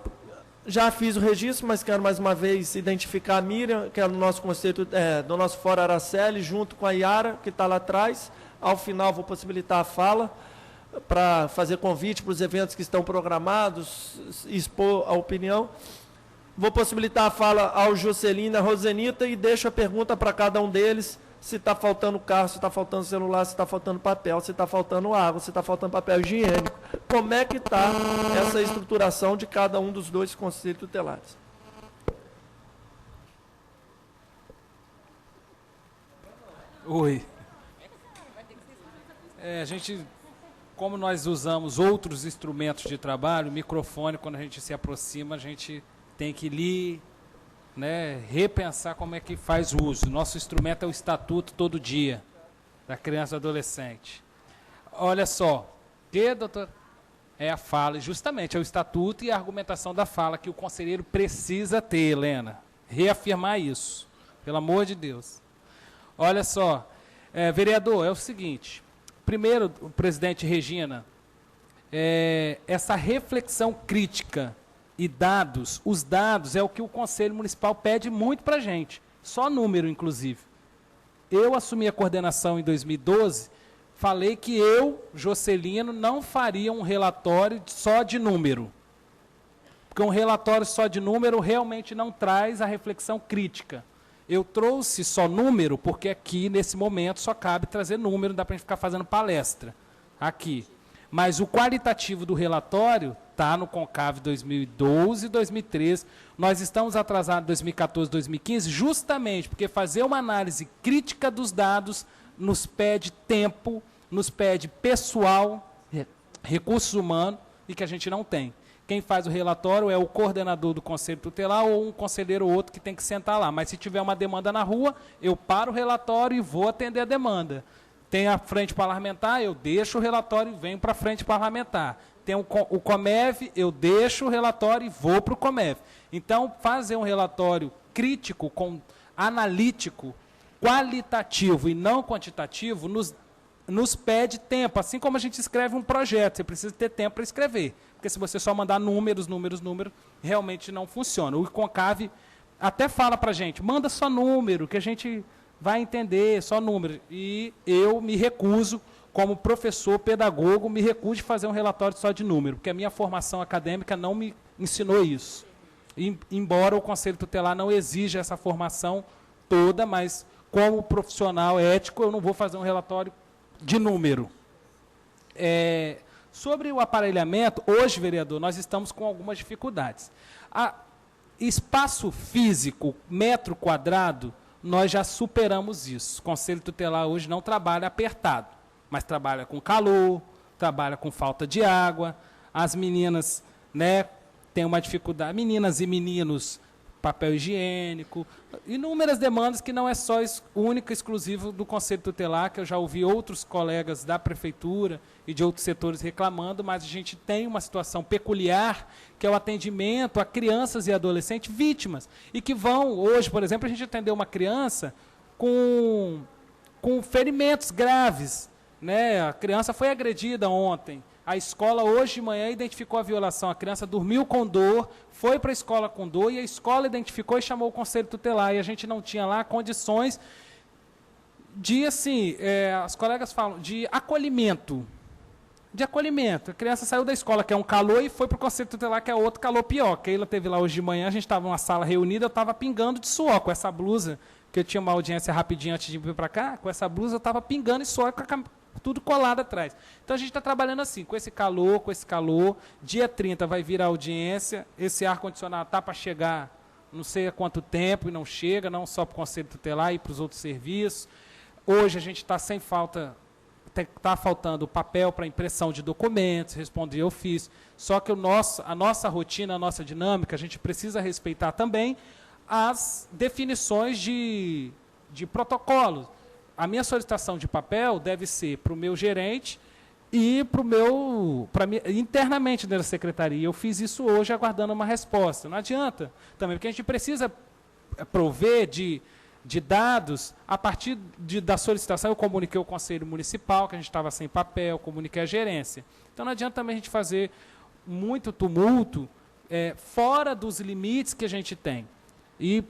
Já fiz o registro, mas quero mais uma vez identificar a Miriam, que é do nosso Conselho, do nosso Fórum Araceli, junto com a Yara, que está lá atrás. Ao final vou possibilitar a fala, para fazer convite para os eventos que estão programados, expor a opinião. Vou possibilitar a fala ao Jocelino e à Rosenita, e deixo a pergunta para cada um deles, se está faltando carro, se está faltando celular, se está faltando papel, se está faltando água, se está faltando papel higiênico. Como é que está essa estruturação de cada um dos dois conselhos tutelares? Oi. A gente, como nós usamos outros instrumentos de trabalho, o microfone, quando a gente se aproxima, a gente tem que repensar como é que faz uso. Nosso instrumento é o estatuto todo dia, da criança e adolescente. Olha só, doutor? É a fala, justamente, é o estatuto e a argumentação da fala que o conselheiro precisa ter, Helena. Reafirmar isso, pelo amor de Deus. Olha só, vereador, é o seguinte, primeiro, o presidente Regina, essa reflexão crítica e dados, os dados é o que o Conselho Municipal pede muito para a gente, só número, inclusive. Eu assumi a coordenação em 2012, falei que eu, Jocelino, não faria um relatório só de número, porque um relatório só de número realmente não traz a reflexão crítica. Eu trouxe só número, porque aqui, nesse momento, só cabe trazer número, não dá para a gente ficar fazendo palestra aqui. Mas o qualitativo do relatório está no CONCAV 2012 e 2013. Nós estamos atrasados em 2014, 2015, justamente porque fazer uma análise crítica dos dados nos pede tempo, nos pede pessoal, recursos humanos, e que a gente não tem. Quem faz o relatório é o coordenador do Conselho Tutelar ou um conselheiro ou outro que tem que sentar lá. Mas se tiver uma demanda na rua, eu paro o relatório e vou atender a demanda. Tem a frente parlamentar, eu deixo o relatório e venho para a frente parlamentar. Tem o COMEV, eu deixo o relatório e vou para o COMEV. Então, fazer um relatório crítico, analítico, qualitativo e não quantitativo nos pede tempo, assim como a gente escreve um projeto, você precisa ter tempo para escrever, porque se você só mandar números, realmente não funciona. O ICONCAV até fala para a gente, manda só número, que a gente vai entender, só número. E eu me recuso, como professor, pedagogo, me recuso de fazer um relatório só de número, porque a minha formação acadêmica não me ensinou isso. Embora o Conselho Tutelar não exija essa formação toda, mas como profissional ético, eu não vou fazer um relatório de número. Sobre o aparelhamento, hoje, vereador, nós estamos com algumas dificuldades. Espaço físico, metro quadrado, nós já superamos isso. O Conselho Tutelar hoje não trabalha apertado, mas trabalha com calor, trabalha com falta de água. As meninas, né, têm uma dificuldade, meninas e meninos, papel higiênico, inúmeras demandas que não é só única e exclusivo do Conselho Tutelar, que eu já ouvi outros colegas da Prefeitura e de outros setores reclamando, mas a gente tem uma situação peculiar, que é o atendimento a crianças e adolescentes vítimas, e que vão, hoje, por exemplo, a gente atendeu uma criança com ferimentos graves, né? A criança foi agredida ontem, a escola hoje de manhã identificou a violação, a criança dormiu com dor, foi para a escola com dor, e a escola identificou e chamou o Conselho Tutelar, e a gente não tinha lá condições de, assim, as colegas falam, de acolhimento. A criança saiu da escola, que é um calor, e foi para o Conselho Tutelar, que é outro calor pior. Keila teve lá hoje de manhã, a gente estava numa sala reunida, eu estava pingando de suor com essa blusa, que eu tinha uma audiência rapidinho antes de vir para cá, com essa blusa eu estava pingando de suor, tudo colado atrás. Então, a gente está trabalhando assim, com esse calor, dia 30 vai vir a audiência, esse ar-condicionado está para chegar não sei há quanto tempo e não chega, não só para o Conselho Tutelar e para os outros serviços. Hoje a gente está sem falta, está faltando papel para impressão de documentos, responder ofício, só que a nossa rotina, a nossa dinâmica, a gente precisa respeitar também as definições de protocolos. A minha solicitação de papel deve ser para o meu gerente e internamente dentro da secretaria. Eu fiz isso hoje aguardando uma resposta. Não adianta também, porque a gente precisa prover de dados. A partir da solicitação, eu comuniquei o Conselho Municipal, que a gente estava sem papel, comuniquei a gerência. Então, não adianta também a gente fazer muito tumulto fora dos limites que a gente tem. E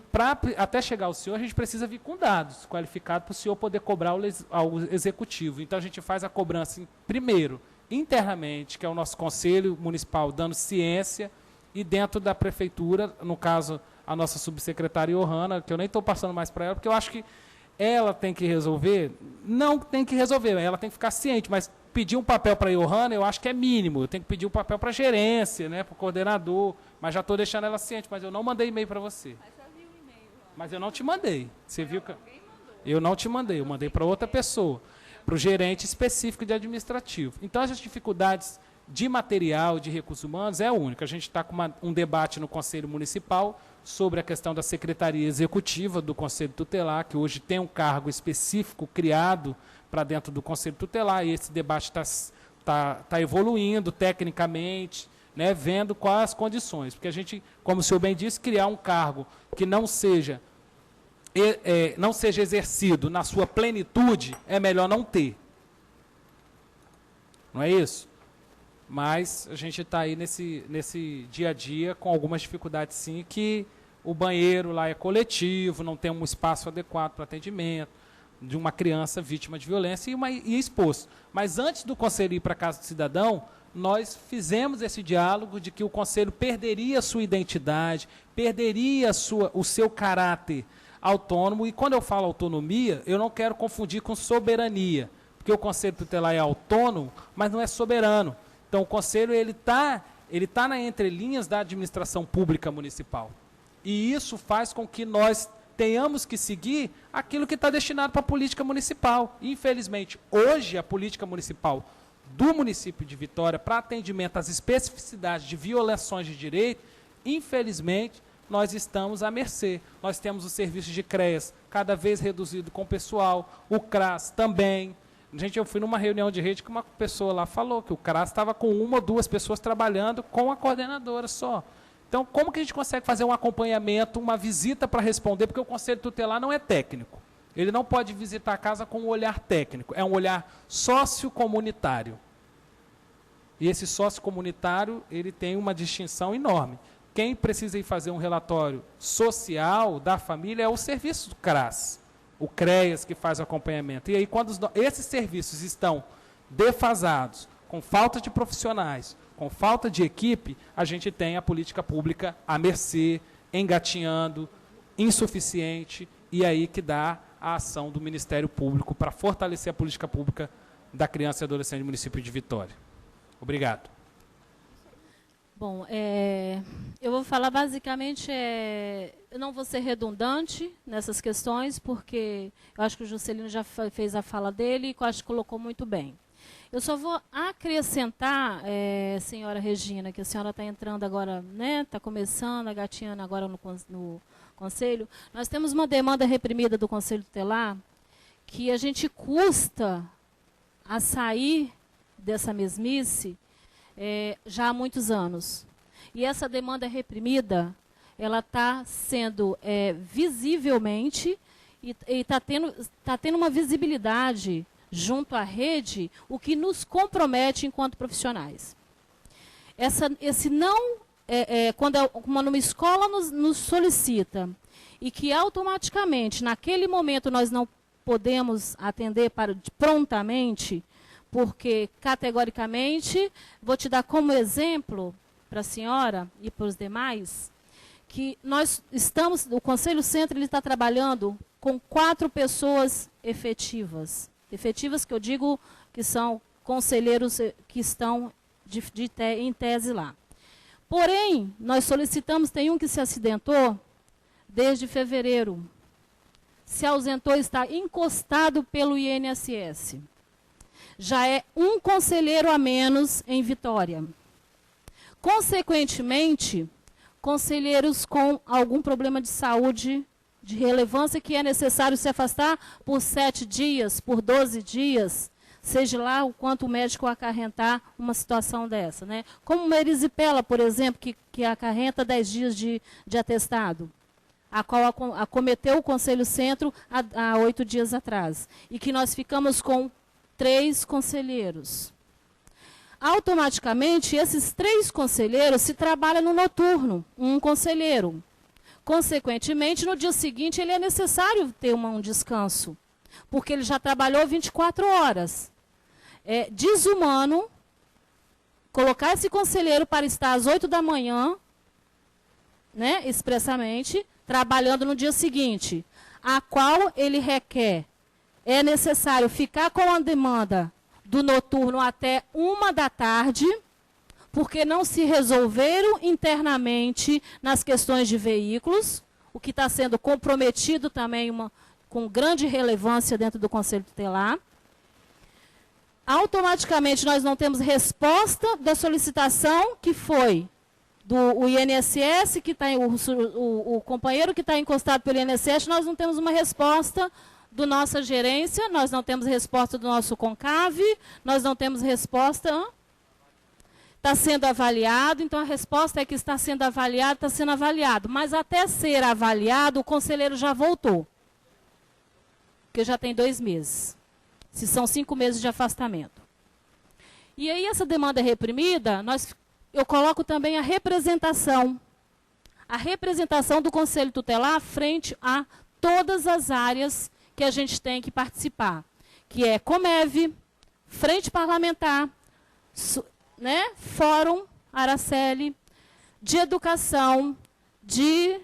até chegar ao senhor, a gente precisa vir com dados qualificados para o senhor poder cobrar ao executivo. Então, a gente faz a cobrança, primeiro, internamente, que é o nosso Conselho Municipal dando ciência, e dentro da Prefeitura, no caso, a nossa subsecretária Johanna, que eu nem estou passando mais para ela, porque eu acho que ela tem que resolver, não tem que resolver, ela tem que ficar ciente, mas pedir um papel para a Johanna, eu acho que é mínimo, eu tenho que pedir um papel para a gerência, né, para o coordenador, mas já estou deixando ela ciente, mas eu não mandei e-mail para você. Mas eu não te mandei. Você viu que eu não te mandei, eu mandei para outra pessoa, para o gerente específico de administrativo. Então, as dificuldades de material, de recursos humanos, é única. A gente está com um debate no Conselho Municipal sobre a questão da Secretaria Executiva do Conselho Tutelar, que hoje tem um cargo específico criado para dentro do Conselho Tutelar, e esse debate está evoluindo tecnicamente, né, vendo quais as condições. Porque a gente, como o senhor bem disse, criar um cargo que não seja exercido na sua plenitude, é melhor não ter. Não é isso? Mas a gente está aí nesse dia a dia com algumas dificuldades, sim, que o banheiro lá é coletivo, não tem um espaço adequado para atendimento de uma criança vítima de violência e exposto. Mas antes do Conselho ir para a Casa do Cidadão, nós fizemos esse diálogo de que o Conselho perderia a sua identidade, perderia o seu caráter autônomo, e quando eu falo autonomia, eu não quero confundir com soberania, porque o Conselho Tutelar é autônomo, mas não é soberano. Então, o Conselho ele tá na entrelinhas da administração pública municipal. E isso faz com que nós tenhamos que seguir aquilo que está destinado para a política municipal. Infelizmente, hoje, a política municipal do município de Vitória para atendimento às especificidades de violações de direito, infelizmente, nós estamos à mercê. Nós temos o serviço de CREAS cada vez reduzido com o pessoal, o CRAS também. Gente, eu fui numa reunião de rede que uma pessoa lá falou que o CRAS estava com 1 ou 2 pessoas trabalhando com a coordenadora só. Então, como que a gente consegue fazer um acompanhamento, uma visita para responder, porque o Conselho Tutelar não é técnico. ele não pode visitar a casa com um olhar técnico, é um olhar sociocomunitário. E esse sociocomunitário, ele tem uma distinção enorme. Quem precisa ir fazer um relatório social da família é o serviço do CRAS, o CREAS, que faz o acompanhamento. E aí, quando esses serviços estão defasados, com falta de profissionais, com falta de equipe, a gente tem a política pública à mercê, engatinhando, insuficiente, e aí que dá a ação do Ministério Público para fortalecer a política pública da criança e adolescente do município de Vitória. Obrigado. Bom, eu vou falar basicamente, eu não vou ser redundante nessas questões, porque eu acho que o Juscelino já fez a fala dele e eu acho que colocou muito bem. Eu só vou acrescentar, senhora Regina, que a senhora está entrando agora, né, está começando, gatinhando agora no Conselho. Nós temos uma demanda reprimida do Conselho Tutelar que a gente custa a sair dessa mesmice já há muitos anos. E essa demanda reprimida, ela está sendo visivelmente e está tendo uma visibilidade junto à rede, o que nos compromete enquanto profissionais. Quando uma escola nos solicita e que automaticamente, naquele momento, nós não podemos atender prontamente, porque, categoricamente, vou te dar como exemplo para a senhora e para os demais, que o Conselho Centro está trabalhando com 4 pessoas efetivas. Efetivas que eu digo que são conselheiros que estão em tese lá. Porém, nós solicitamos, tem um que se acidentou desde fevereiro. Se ausentou, está encostado pelo INSS. Já é um conselheiro a menos em Vitória. Consequentemente, conselheiros com algum problema de saúde de relevância que é necessário se afastar por 7 dias, por 12 dias, seja lá o quanto o médico acarrentar uma situação dessa, né? Como uma erisipela, por exemplo, que acarrenta 10 dias de atestado, a qual acometeu o Conselho Centro há 8 dias atrás, e que nós ficamos com 3 conselheiros. Automaticamente, esses 3 conselheiros se trabalham no noturno, um conselheiro. Consequentemente, no dia seguinte, ele é necessário ter um descanso, porque ele já trabalhou 24 horas. É desumano colocar esse conselheiro para estar às 8 da manhã, né, expressamente, trabalhando no dia seguinte, a qual ele requer, é necessário ficar com a demanda do noturno até 1 da tarde, porque não se resolveram internamente nas questões de veículos, o que está sendo comprometido também com grande relevância dentro do Conselho Tutelar. Automaticamente nós não temos resposta da solicitação que foi do INSS, que o companheiro que está encostado pelo INSS, nós não temos uma resposta da nossa gerência, nós não temos resposta do nosso CONCAV, nós não temos resposta... Está sendo avaliado, então a resposta é que está sendo avaliado, mas até ser avaliado, o conselheiro já voltou. Porque já tem 2 meses. Se são 5 meses de afastamento. E aí essa demanda reprimida, eu coloco também a representação. A representação do Conselho Tutelar frente a todas as áreas que a gente tem que participar. Que é Comev, Frente Parlamentar, né? Fórum Araceli, de educação, de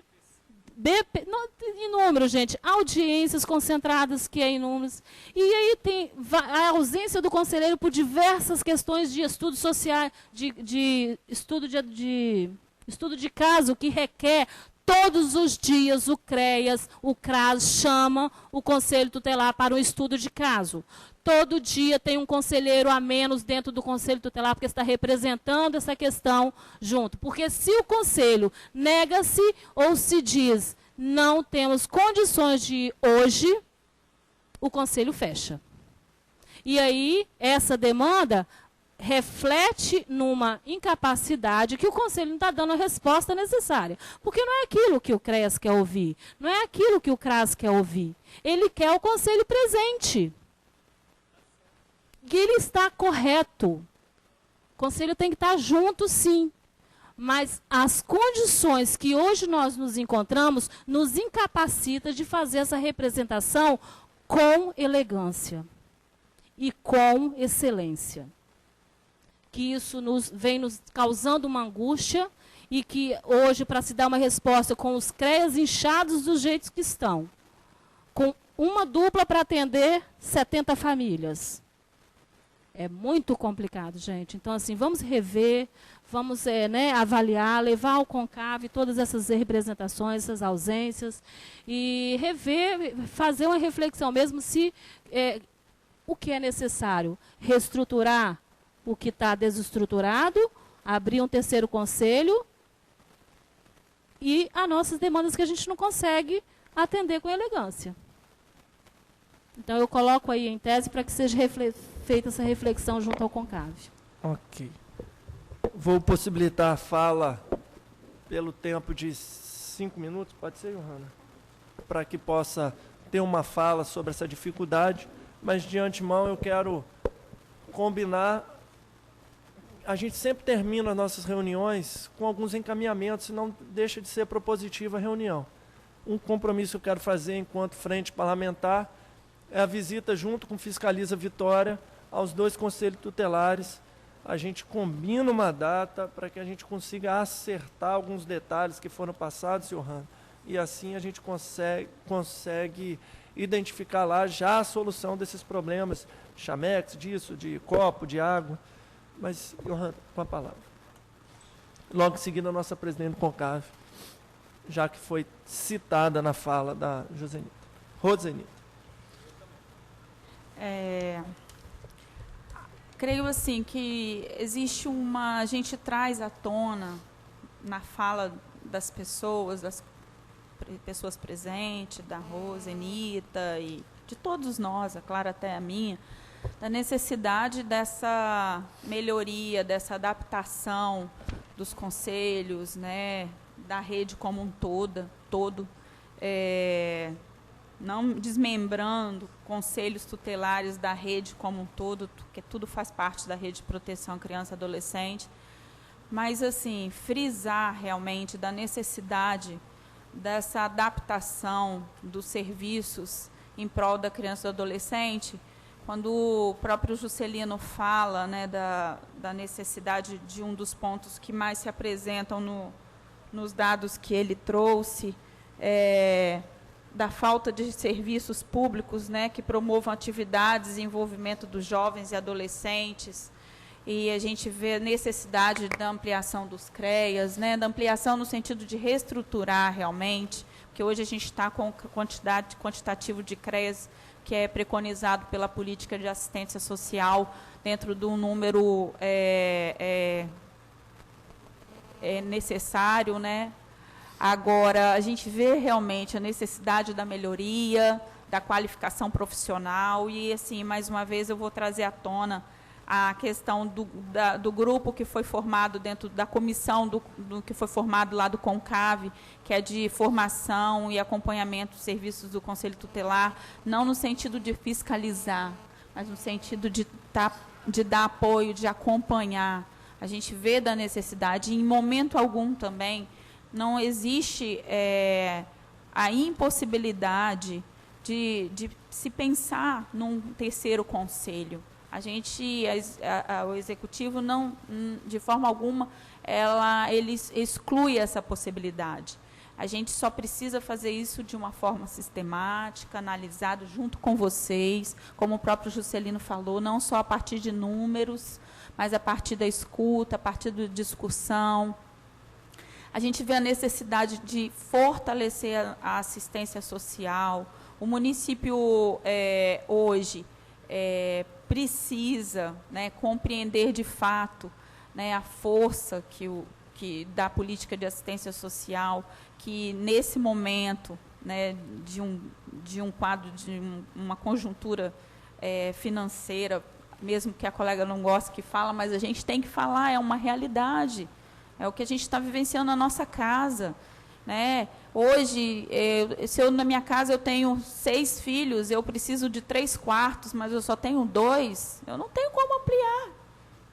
inúmeros, gente, audiências concentradas que é inúmeros. E aí tem a ausência do conselheiro por diversas questões de estudo social, de estudo de caso que requer todos os dias o CREAS, o CRAS chama o Conselho Tutelar para um estudo de caso. Todo dia tem um conselheiro a menos dentro do Conselho Tutelar, porque está representando essa questão junto. Porque se o Conselho nega-se ou se diz não temos condições de ir hoje, o Conselho fecha. E aí, essa demanda reflete numa incapacidade que o Conselho não está dando a resposta necessária. Porque não é aquilo que o CREAS quer ouvir, não é aquilo que o CRAS quer ouvir. Ele quer o Conselho presente. E ele está correto. O Conselho tem que estar junto, sim. Mas as condições que hoje nós nos encontramos nos incapacita de fazer essa representação com elegância e com excelência. Que isso vem nos causando uma angústia e que hoje, para se dar uma resposta com os CREAS inchados dos jeitos que estão, com uma dupla para atender 70 famílias. É muito complicado, gente. Então, assim, vamos rever, vamos avaliar, levar ao CONCAV todas essas representações, essas ausências, e rever, fazer uma reflexão mesmo se o que é necessário. Reestruturar o que está desestruturado, abrir um terceiro conselho e as nossas demandas que a gente não consegue atender com elegância. Então, eu coloco aí em tese para que seja feita essa reflexão junto ao CONCAV. Ok. Vou possibilitar a fala pelo tempo de 5 minutos, pode ser, Johanna? Para que possa ter uma fala sobre essa dificuldade, mas de antemão eu quero combinar. A gente sempre termina as nossas reuniões com alguns encaminhamentos, senão deixa de ser propositiva a reunião. Um compromisso que eu quero fazer enquanto frente parlamentar é a visita junto com Fiscaliza Vitória aos 2 conselhos tutelares. A gente combina uma data para que a gente consiga acertar alguns detalhes que foram passados, Johanna, e assim a gente consegue identificar lá já a solução desses problemas, chamex, disso, de copo, de água. Mas, Johanna, com a palavra. Logo em seguida, a nossa presidente do CONCAV, já que foi citada na fala da Rosenita. Creio assim que existe a gente traz à tona na fala das pessoas presentes, da Rosenita e de todos nós, é claro, até a minha, da necessidade dessa melhoria, dessa adaptação dos conselhos, né, da rede como um todo, não desmembrando conselhos tutelares da rede como um todo, porque tudo faz parte da rede de proteção à criança e adolescente, mas assim, frisar realmente da necessidade dessa adaptação dos serviços em prol da criança e do adolescente, quando o próprio Juscelino fala, né, da necessidade de um dos pontos que mais se apresentam nos dados que ele trouxe, da falta de serviços públicos, né, que promovam atividades e desenvolvimento dos jovens e adolescentes, e a gente vê a necessidade da ampliação dos CREAS, né, da ampliação no sentido de reestruturar realmente, porque hoje a gente está com quantitativo de CREAS que é preconizado pela política de assistência social dentro do número necessário, né? Agora, a gente vê realmente a necessidade da melhoria, da qualificação profissional e, assim, mais uma vez, eu vou trazer à tona a questão do grupo que foi formado dentro da comissão do que foi formado lá do CONCAV, que é de formação e acompanhamento dos serviços do Conselho Tutelar, não no sentido de fiscalizar, mas no sentido de dar apoio, de acompanhar. A gente vê da necessidade, e em momento algum também, não existe a impossibilidade de se pensar num terceiro conselho. O executivo não, de forma alguma, ele exclui essa possibilidade. A gente só precisa fazer isso de uma forma sistemática, analisado junto com vocês, como o próprio Juscelino falou, não só a partir de números, mas a partir da escuta, a partir da discussão. A gente vê a necessidade de fortalecer a assistência social. O município, hoje, precisa, né, compreender de fato, né, a força da política de assistência social, que nesse momento, né, de um quadro, de uma conjuntura financeira mesmo que a colega não goste que fala, mas a gente tem que falar, é uma realidade. É o que a gente está vivenciando na nossa casa, né? Hoje, se eu, na minha casa eu tenho 6 filhos, eu preciso de 3 quartos, mas eu só tenho 2, eu não tenho como ampliar.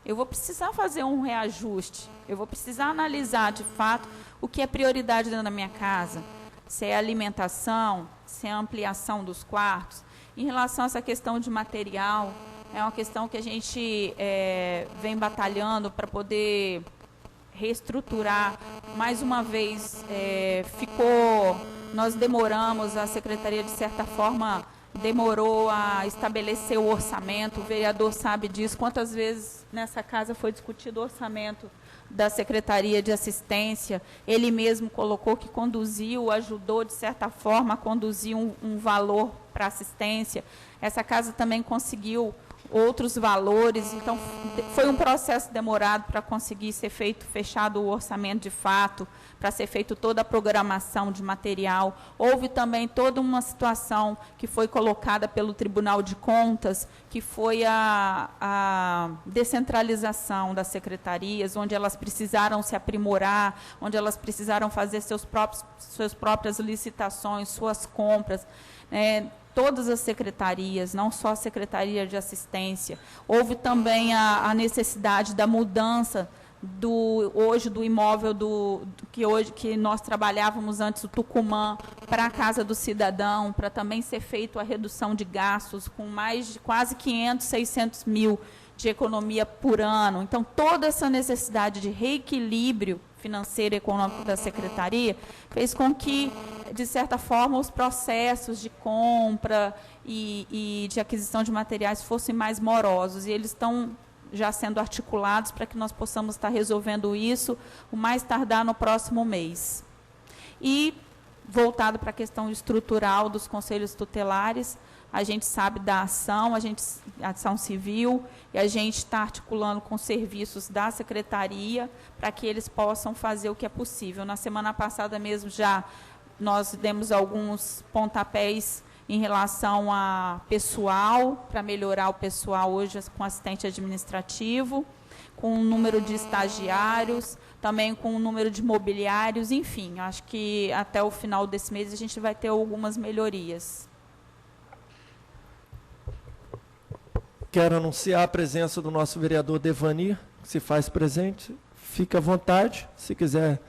Eu vou precisar fazer um reajuste, eu vou precisar analisar, de fato, o que é prioridade dentro da minha casa, se é alimentação, se é ampliação dos quartos. Em relação a essa questão de material, é uma questão que a gente vem batalhando para poder reestruturar. Mais uma vez, nós demoramos, a Secretaria, de certa forma, demorou a estabelecer o orçamento, o vereador sabe disso. Quantas vezes nessa casa foi discutido o orçamento da Secretaria de Assistência, ele mesmo colocou que conduziu, ajudou, de certa forma, a conduzir um valor para assistência. Essa casa também conseguiu outros valores, então foi um processo demorado para conseguir ser fechado o orçamento de fato, para ser feito toda a programação de material. Houve também toda uma situação que foi colocada pelo Tribunal de Contas, que foi a descentralização das secretarias, onde elas precisaram se aprimorar, onde elas precisaram fazer suas próprias licitações, suas compras, todas as secretarias, não só a Secretaria de Assistência. Houve também a necessidade da mudança hoje do imóvel que nós trabalhávamos antes, o Tucumã, para a Casa do Cidadão, para também ser feito a redução de gastos, com mais de quase 500, 600 mil de economia por ano. Então, toda essa necessidade de reequilíbrio financeiro e econômico da Secretaria fez com que, de certa forma, os processos de compra e de aquisição de materiais fossem mais morosos, e eles estão já sendo articulados para que nós possamos estar resolvendo isso o mais tardar no próximo mês. E, voltado para a questão estrutural dos conselhos tutelares, a gente sabe da ação, ação civil, e a gente está articulando com serviços da Secretaria para que eles possam fazer o que é possível. Na semana passada mesmo nós demos alguns pontapés em relação a pessoal, para melhorar o pessoal hoje com assistente administrativo, com o número de estagiários, também com o número de mobiliários, enfim, acho que até o final desse mês a gente vai ter algumas melhorias. Quero anunciar a presença do nosso vereador Devani, que se faz presente. Fique à vontade, se quiser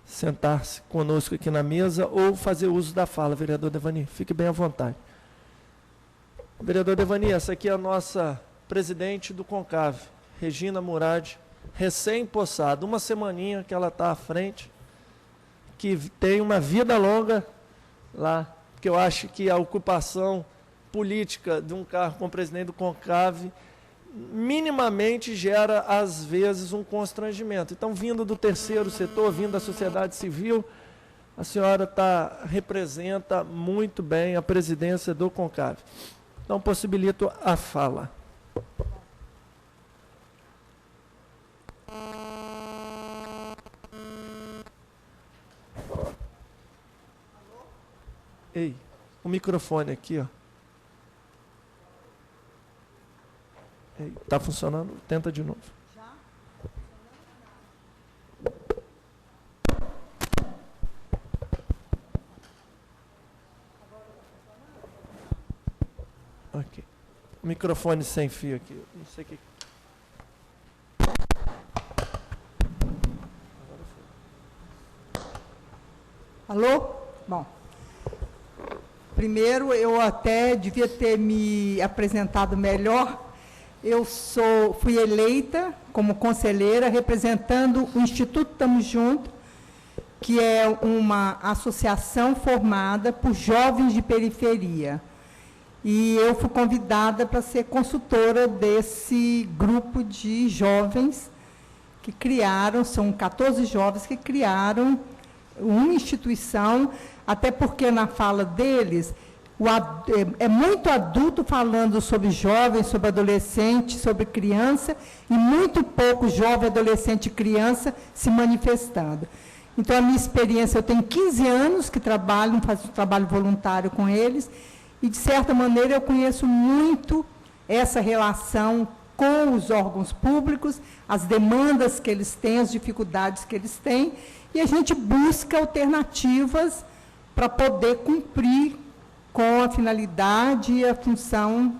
sentar-se conosco aqui na mesa ou fazer uso da fala, vereador Devani. Fique bem à vontade. Vereador Devani, essa aqui é a nossa presidente do CONCAV, Regina Murad, recém-possada, uma semaninha que ela está à frente, que tem uma vida longa lá, porque eu acho que a ocupação política de um cargo como presidente do CONCAV minimamente gera, às vezes, um constrangimento. Então, vindo do terceiro setor, vindo da sociedade civil, a senhora representa muito bem a presidência do CONCAV. Então, possibilito a fala. Ei, o microfone aqui, ó. Está funcionando? Tenta de novo. Ok. Microfone sem fio aqui. Não sei o que. Alô? Bom. Primeiro, eu até devia ter me apresentado melhor. Eu fui eleita como conselheira representando o Instituto Tamo Junto, que é uma associação formada por jovens de periferia. E eu fui convidada para ser consultora desse grupo de jovens que criaram, são 14 jovens que criaram uma instituição, até porque na fala deles é muito adulto falando sobre jovem, sobre adolescente, sobre criança, e muito pouco jovem, adolescente e criança se manifestando. Então, a minha experiência, eu tenho 15 anos que trabalho, faço um trabalho voluntário com eles, e, de certa maneira, eu conheço muito essa relação com os órgãos públicos, as demandas que eles têm, as dificuldades que eles têm, e a gente busca alternativas para poder cumprir com a finalidade e a função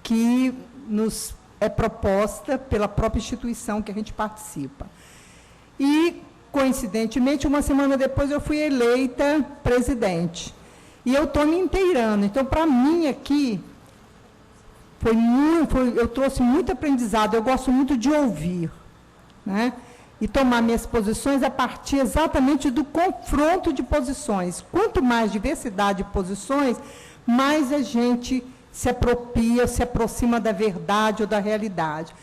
que nos é proposta pela própria instituição que a gente participa. E, coincidentemente, uma semana depois eu fui eleita presidente. E eu estou me inteirando. Então, para mim aqui, eu trouxe muito aprendizado. Eu gosto muito de ouvir, né? E tomar minhas posições a partir exatamente do confronto de posições. Quanto mais diversidade de posições, mais a gente se apropria, se aproxima da verdade ou da realidade.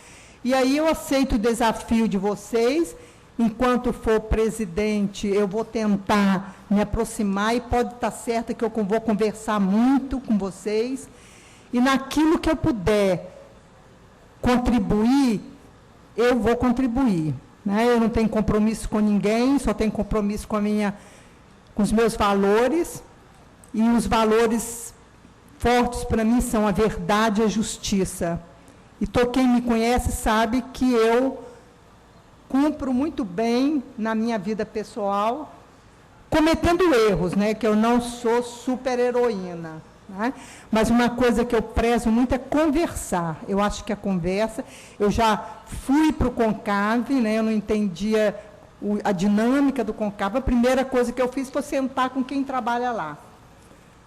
E aí eu aceito o desafio de vocês. Enquanto for presidente, eu vou tentar me aproximar e pode estar certa que eu vou conversar muito com vocês. E naquilo que eu puder contribuir, eu vou contribuir. Né? Eu não tenho compromisso com ninguém, só tenho compromisso com os meus valores. E os valores fortes para mim são a verdade e a justiça. E quem me conhece sabe que eu cumpro muito bem na minha vida pessoal, cometendo erros, né? Que eu não sou super-heroína. Né? Mas uma coisa que eu prezo muito é conversar. Eu acho que a conversa... Eu já fui para o CONCAV, né? Eu não entendia a dinâmica do CONCAV. A primeira coisa que eu fiz foi sentar com quem trabalha lá.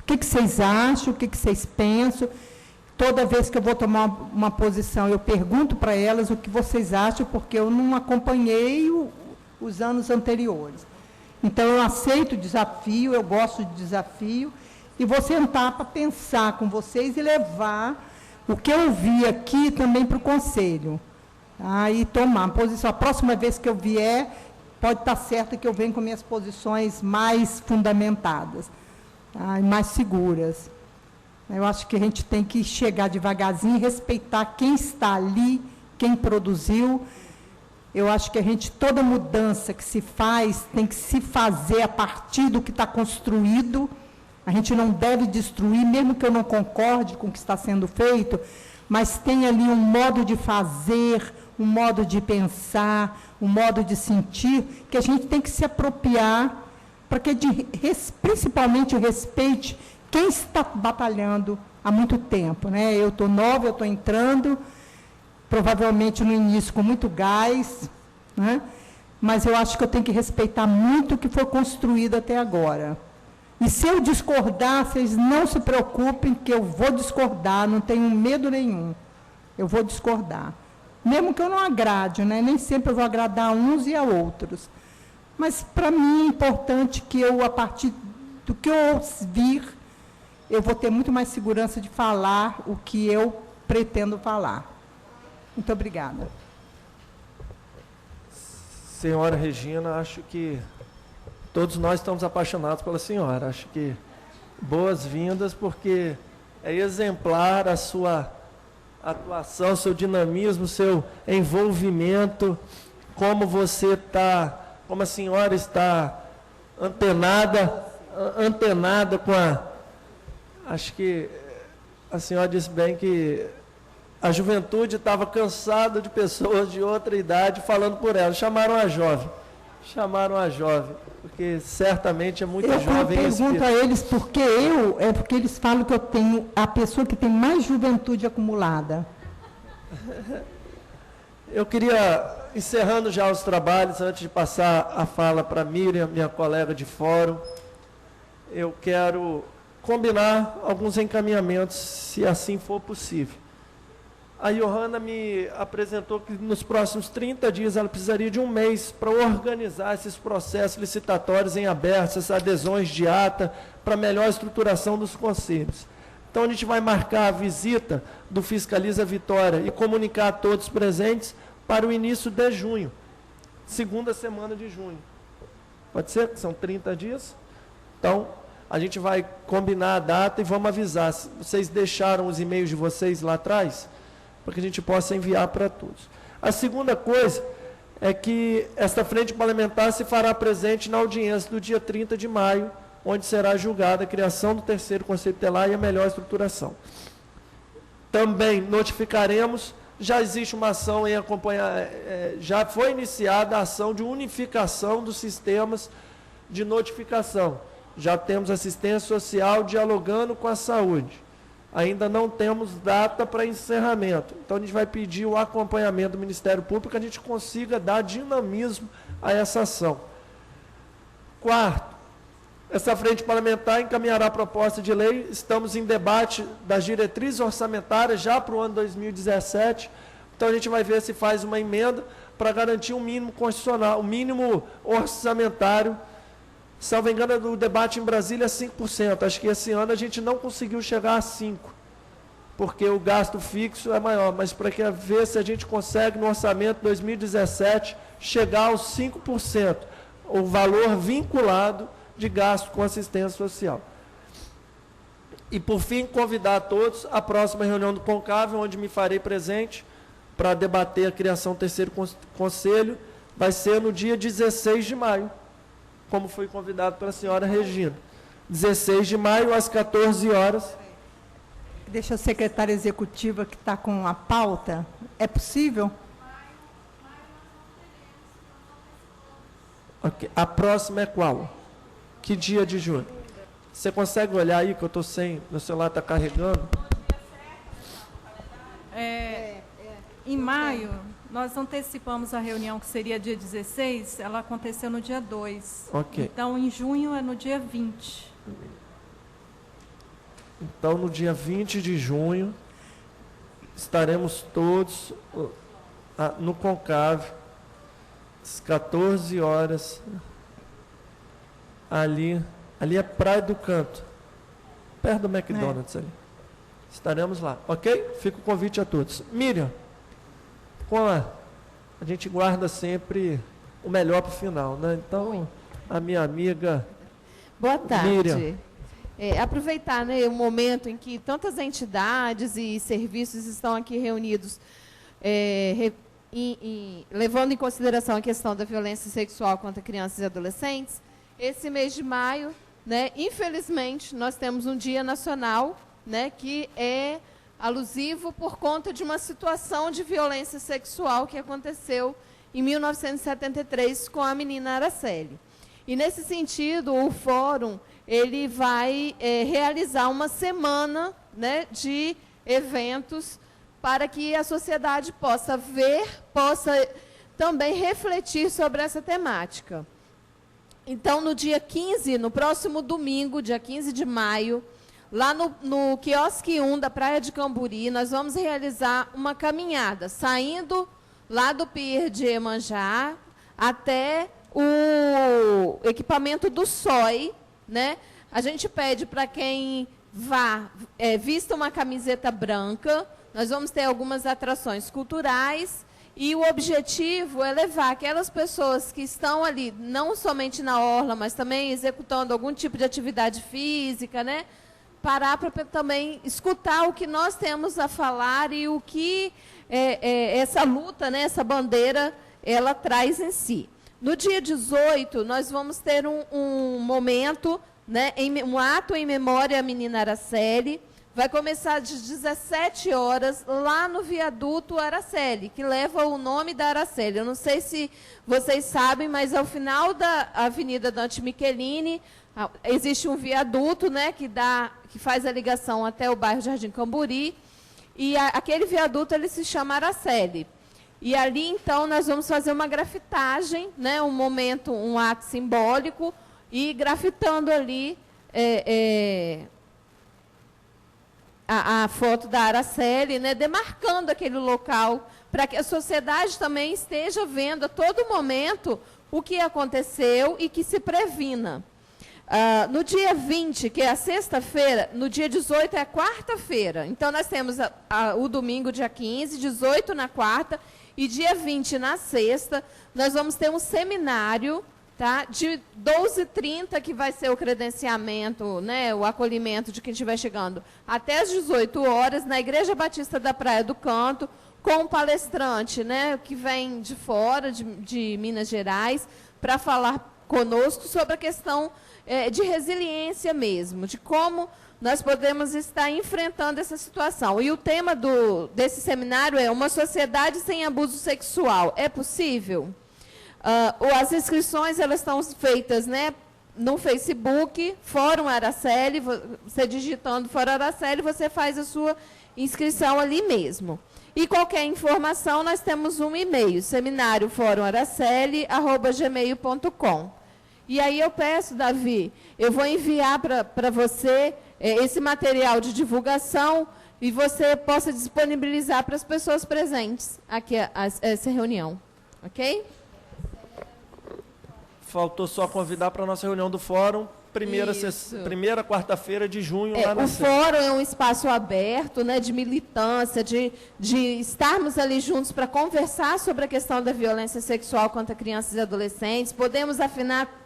O que vocês acham? O que vocês pensam? Toda vez que eu vou tomar uma posição, eu pergunto para elas o que vocês acham, porque eu não acompanhei os anos anteriores. Então, eu aceito o desafio, eu gosto de desafio, e vou sentar para pensar com vocês e levar o que eu vi aqui também para o Conselho. Tá? E tomar posição. A próxima vez que eu vier, pode estar certo que eu venho com minhas posições mais fundamentadas, tá? E mais seguras. Eu acho que a gente tem que chegar devagarzinho e respeitar quem está ali, quem produziu. Eu acho que toda mudança que se faz, tem que se fazer a partir do que está construído. A gente não deve destruir, mesmo que eu não concorde com o que está sendo feito, mas tem ali um modo de fazer, um modo de pensar, um modo de sentir, que a gente tem que se apropriar, para que principalmente respeite quem está batalhando há muito tempo. Né? Eu estou nova, eu estou entrando, provavelmente no início com muito gás, né? Mas eu acho que eu tenho que respeitar muito o que foi construído até agora. E se eu discordar, vocês não se preocupem, que eu vou discordar, não tenho medo nenhum. Eu vou discordar. Mesmo que eu não agrade, né? Nem sempre eu vou agradar a uns e a outros. Mas, para mim, é importante que eu, a partir do que eu vir, eu vou ter muito mais segurança de falar o que eu pretendo falar. Muito obrigada. Senhora Regina, acho que todos nós estamos apaixonados pela senhora. Acho que boas-vindas, porque é exemplar a sua atuação, seu dinamismo, seu envolvimento, como você está, como a senhora está antenada com a... Acho que a senhora disse bem que a juventude estava cansada de pessoas de outra idade falando por ela. Chamaram a jovem, porque certamente é muito jovem. Eu pergunto a eles porque porque eles falam que eu tenho a pessoa que tem mais juventude acumulada. Eu queria, encerrando já os trabalhos, antes de passar a fala para Miriam, minha colega de fórum, eu quero combinar alguns encaminhamentos, se assim for possível. A Johanna me apresentou que nos próximos 30 dias ela precisaria de um mês para organizar esses processos licitatórios em aberto, essas adesões de ata, para melhor estruturação dos conselhos. Então, a gente vai marcar a visita do Fiscaliza Vitória e comunicar a todos presentes para o início de junho, segunda semana de junho. Pode ser? São 30 dias? Então, a gente vai combinar a data e vamos avisar. Vocês deixaram os e-mails de vocês lá atrás? Para que a gente possa enviar para todos. A segunda coisa é que esta frente parlamentar se fará presente na audiência do dia 30 de maio, onde será julgada a criação do terceiro Conselho Tutelar e a melhor estruturação. Também notificaremos já existe uma ação em acompanhar, já foi iniciada a ação de unificação dos sistemas de notificação. Já temos assistência social dialogando com a saúde. Ainda não temos data para encerramento. Então, a gente vai pedir o acompanhamento do Ministério Público para que a gente consiga dar dinamismo a essa ação. Quarto, essa frente parlamentar encaminhará a proposta de lei. Estamos em debate das diretrizes orçamentárias já para o ano 2017. Então, a gente vai ver se faz uma emenda para garantir um mínimo constitucional, um mínimo orçamentário. Salvo engano, o debate em Brasília é 5%. Acho que esse ano a gente não conseguiu chegar a 5%, porque o gasto fixo é maior. Mas para ver se a gente consegue, no orçamento 2017, chegar aos 5%, o valor vinculado de gasto com assistência social. E, por fim, convidar a todos à próxima reunião do CONCAV, onde me farei presente para debater a criação do terceiro conselho. Vai ser no dia 16 de maio, como foi convidado pela senhora Regina. 16 de maio, às 14 horas. Deixa a secretária executiva que está com a pauta. É possível? Okay. A próxima é qual? Que dia de junho? Você consegue olhar aí, que eu estou sem... Meu celular está carregando? Em maio, nós antecipamos a reunião, que seria dia 16, ela aconteceu no dia 2. Ok. Então, em junho, é no dia 20. Então, no dia 20 de junho, estaremos todos no CONCAV, às 14 horas, ali é Praia do Canto, perto do McDonald's ali. Estaremos lá, ok? Fica o convite a todos. Miriam, a gente guarda sempre o melhor para o final, né? Então, a minha amiga... Boa tarde. Miriam. Aproveitar, né, o momento em que tantas entidades e serviços estão aqui reunidos, levando em consideração a questão da violência sexual contra crianças e adolescentes. Esse mês de maio, né, infelizmente, nós temos um dia nacional, né, que é alusivo por conta de uma situação de violência sexual que aconteceu em 1973 com a menina Araceli. E, nesse sentido, o Fórum ele vai realizar uma semana, né, de eventos para que a sociedade possa ver, possa também refletir sobre essa temática. Então, no dia 15, no próximo domingo, dia 15 de maio, lá no quiosque 1 da Praia de Camburi, nós vamos realizar uma caminhada, saindo lá do Pier de Iemanjá até o equipamento do SOI, né? A gente pede para quem vá, vista uma camiseta branca. Nós vamos ter algumas atrações culturais e o objetivo é levar aquelas pessoas que estão ali, não somente na orla, mas também executando algum tipo de atividade física, né? Parar para também escutar o que nós temos a falar e o que essa luta, né, essa bandeira, ela traz em si. No dia 18, nós vamos ter um momento, né, um ato em memória à menina Araceli. Vai começar às 17 horas, lá no viaduto Araceli, que leva o nome da Araceli. Eu não sei se vocês sabem, mas ao final da Avenida Dante Michelini, existe um viaduto, né, que faz a ligação até o bairro Jardim Camburi, e aquele viaduto ele se chama Araceli. E ali, então, nós vamos fazer uma grafitagem, né, um momento, um ato simbólico, e grafitando ali a foto da Araceli, né, demarcando aquele local, para que a sociedade também esteja vendo a todo momento o que aconteceu e que se previna. No dia 20, que é a sexta-feira, no dia 18 é a quarta-feira. Então, nós temos o domingo, dia 15, 18 na quarta, e dia 20 na sexta, nós vamos ter um seminário, tá, de 12h30, que vai ser o credenciamento, né, o acolhimento de quem estiver chegando, até as 18 horas, na Igreja Batista da Praia do Canto, com um palestrante, né, que vem de fora, de Minas Gerais, para falar conosco sobre a questão de resiliência mesmo, de como nós podemos estar enfrentando essa situação. E o tema desse seminário é uma sociedade sem abuso sexual. É possível? As inscrições elas estão feitas, né, no Facebook, Fórum Araceli. Você digitando Fórum Araceli, você faz a sua inscrição ali mesmo. E qualquer informação, nós temos um e-mail, seminarioforumaraceli@gmail.com. E aí eu peço, Davi, eu vou enviar para você esse material de divulgação e você possa disponibilizar para as pessoas presentes aqui essa reunião. Ok? Faltou só convidar para a nossa reunião do fórum, primeira quarta-feira de junho, lá na O sede. fórum é um espaço aberto, né, de militância, de estarmos ali juntos para conversar sobre a questão da violência sexual contra crianças e adolescentes. Podemos afinar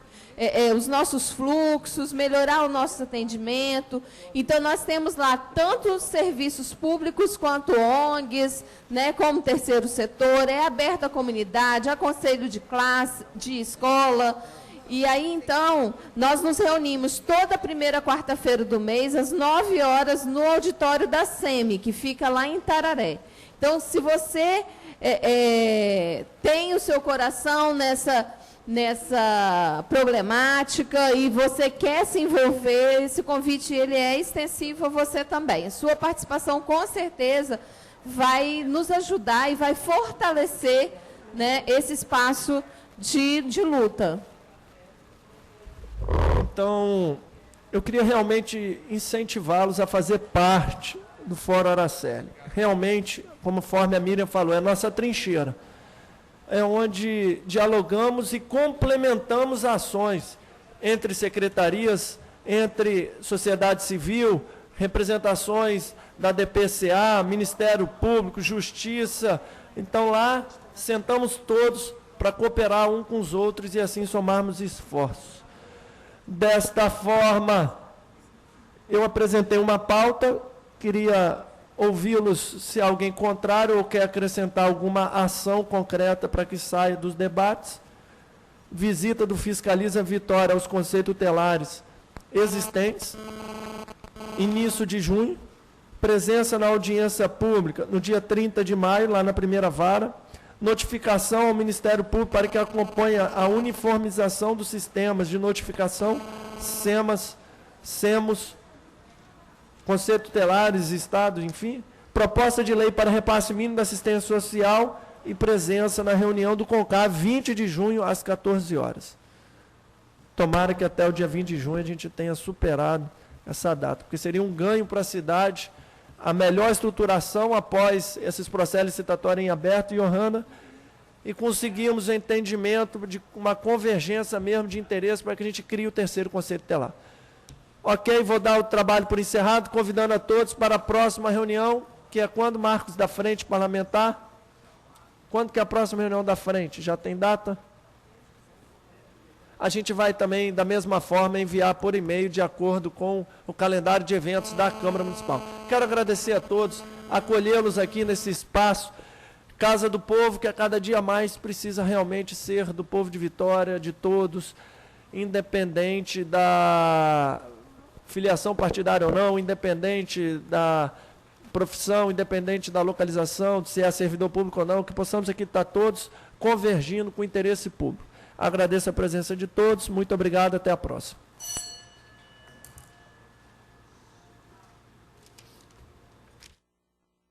os nossos fluxos, melhorar o nosso atendimento. Então, nós temos lá tanto serviços públicos quanto ONGs, né, como terceiro setor, é aberto à comunidade, a conselho de classe, de escola. E aí, então, nós nos reunimos toda primeira quarta-feira do mês, às 9 horas, no auditório da SEMI, que fica lá em Tararé. Então, se você tem o seu coração nessa problemática e você quer se envolver, esse convite ele é extensivo a você também. A sua participação, com certeza, vai nos ajudar e vai fortalecer, né, esse espaço de luta. Então, eu queria realmente incentivá-los a fazer parte do Fórum Araceli. Realmente, conforme a Miriam falou, é a nossa trincheira. É onde dialogamos e complementamos ações entre secretarias, entre sociedade civil, representações da DPCA, Ministério Público, Justiça. Então, lá, sentamos todos para cooperar uns com os outros e assim somarmos esforços. Desta forma, eu apresentei uma pauta, queria ouvi-los se alguém contrário ou quer acrescentar alguma ação concreta para que saia dos debates. Visita do Fiscaliza Vitória aos conselhos tutelares existentes, início de junho, presença na audiência pública no dia 30 de maio, lá na primeira vara, notificação ao Ministério Público para que acompanhe a uniformização dos sistemas de notificação, SEMOS, Conselhos Tutelares, Estado, enfim. Proposta de lei para repasse mínimo da assistência social e presença na reunião do CONCAR, 20 de junho, às 14 horas. Tomara que até o dia 20 de junho a gente tenha superado essa data, porque seria um ganho para a cidade, a melhor estruturação após esses processos licitatórios em aberto, Johanna, e conseguimos o entendimento de uma convergência mesmo de interesse para que a gente crie o terceiro Conselho Tutelar. Ok, vou dar o trabalho por encerrado, convidando a todos para a próxima reunião, que é quando, Marcos, da Frente Parlamentar? Quando que é a próxima reunião da Frente? Já tem data? A gente vai também, da mesma forma, enviar por e-mail, de acordo com o calendário de eventos da Câmara Municipal. Quero agradecer a todos, acolhê-los aqui nesse espaço, Casa do Povo, que a cada dia mais precisa realmente ser do povo de Vitória, de todos, independente da filiação partidária ou não, independente da profissão, independente da localização, se é servidor público ou não, que possamos aqui estar todos convergindo com o interesse público. Agradeço a presença de todos, muito obrigado, até a próxima.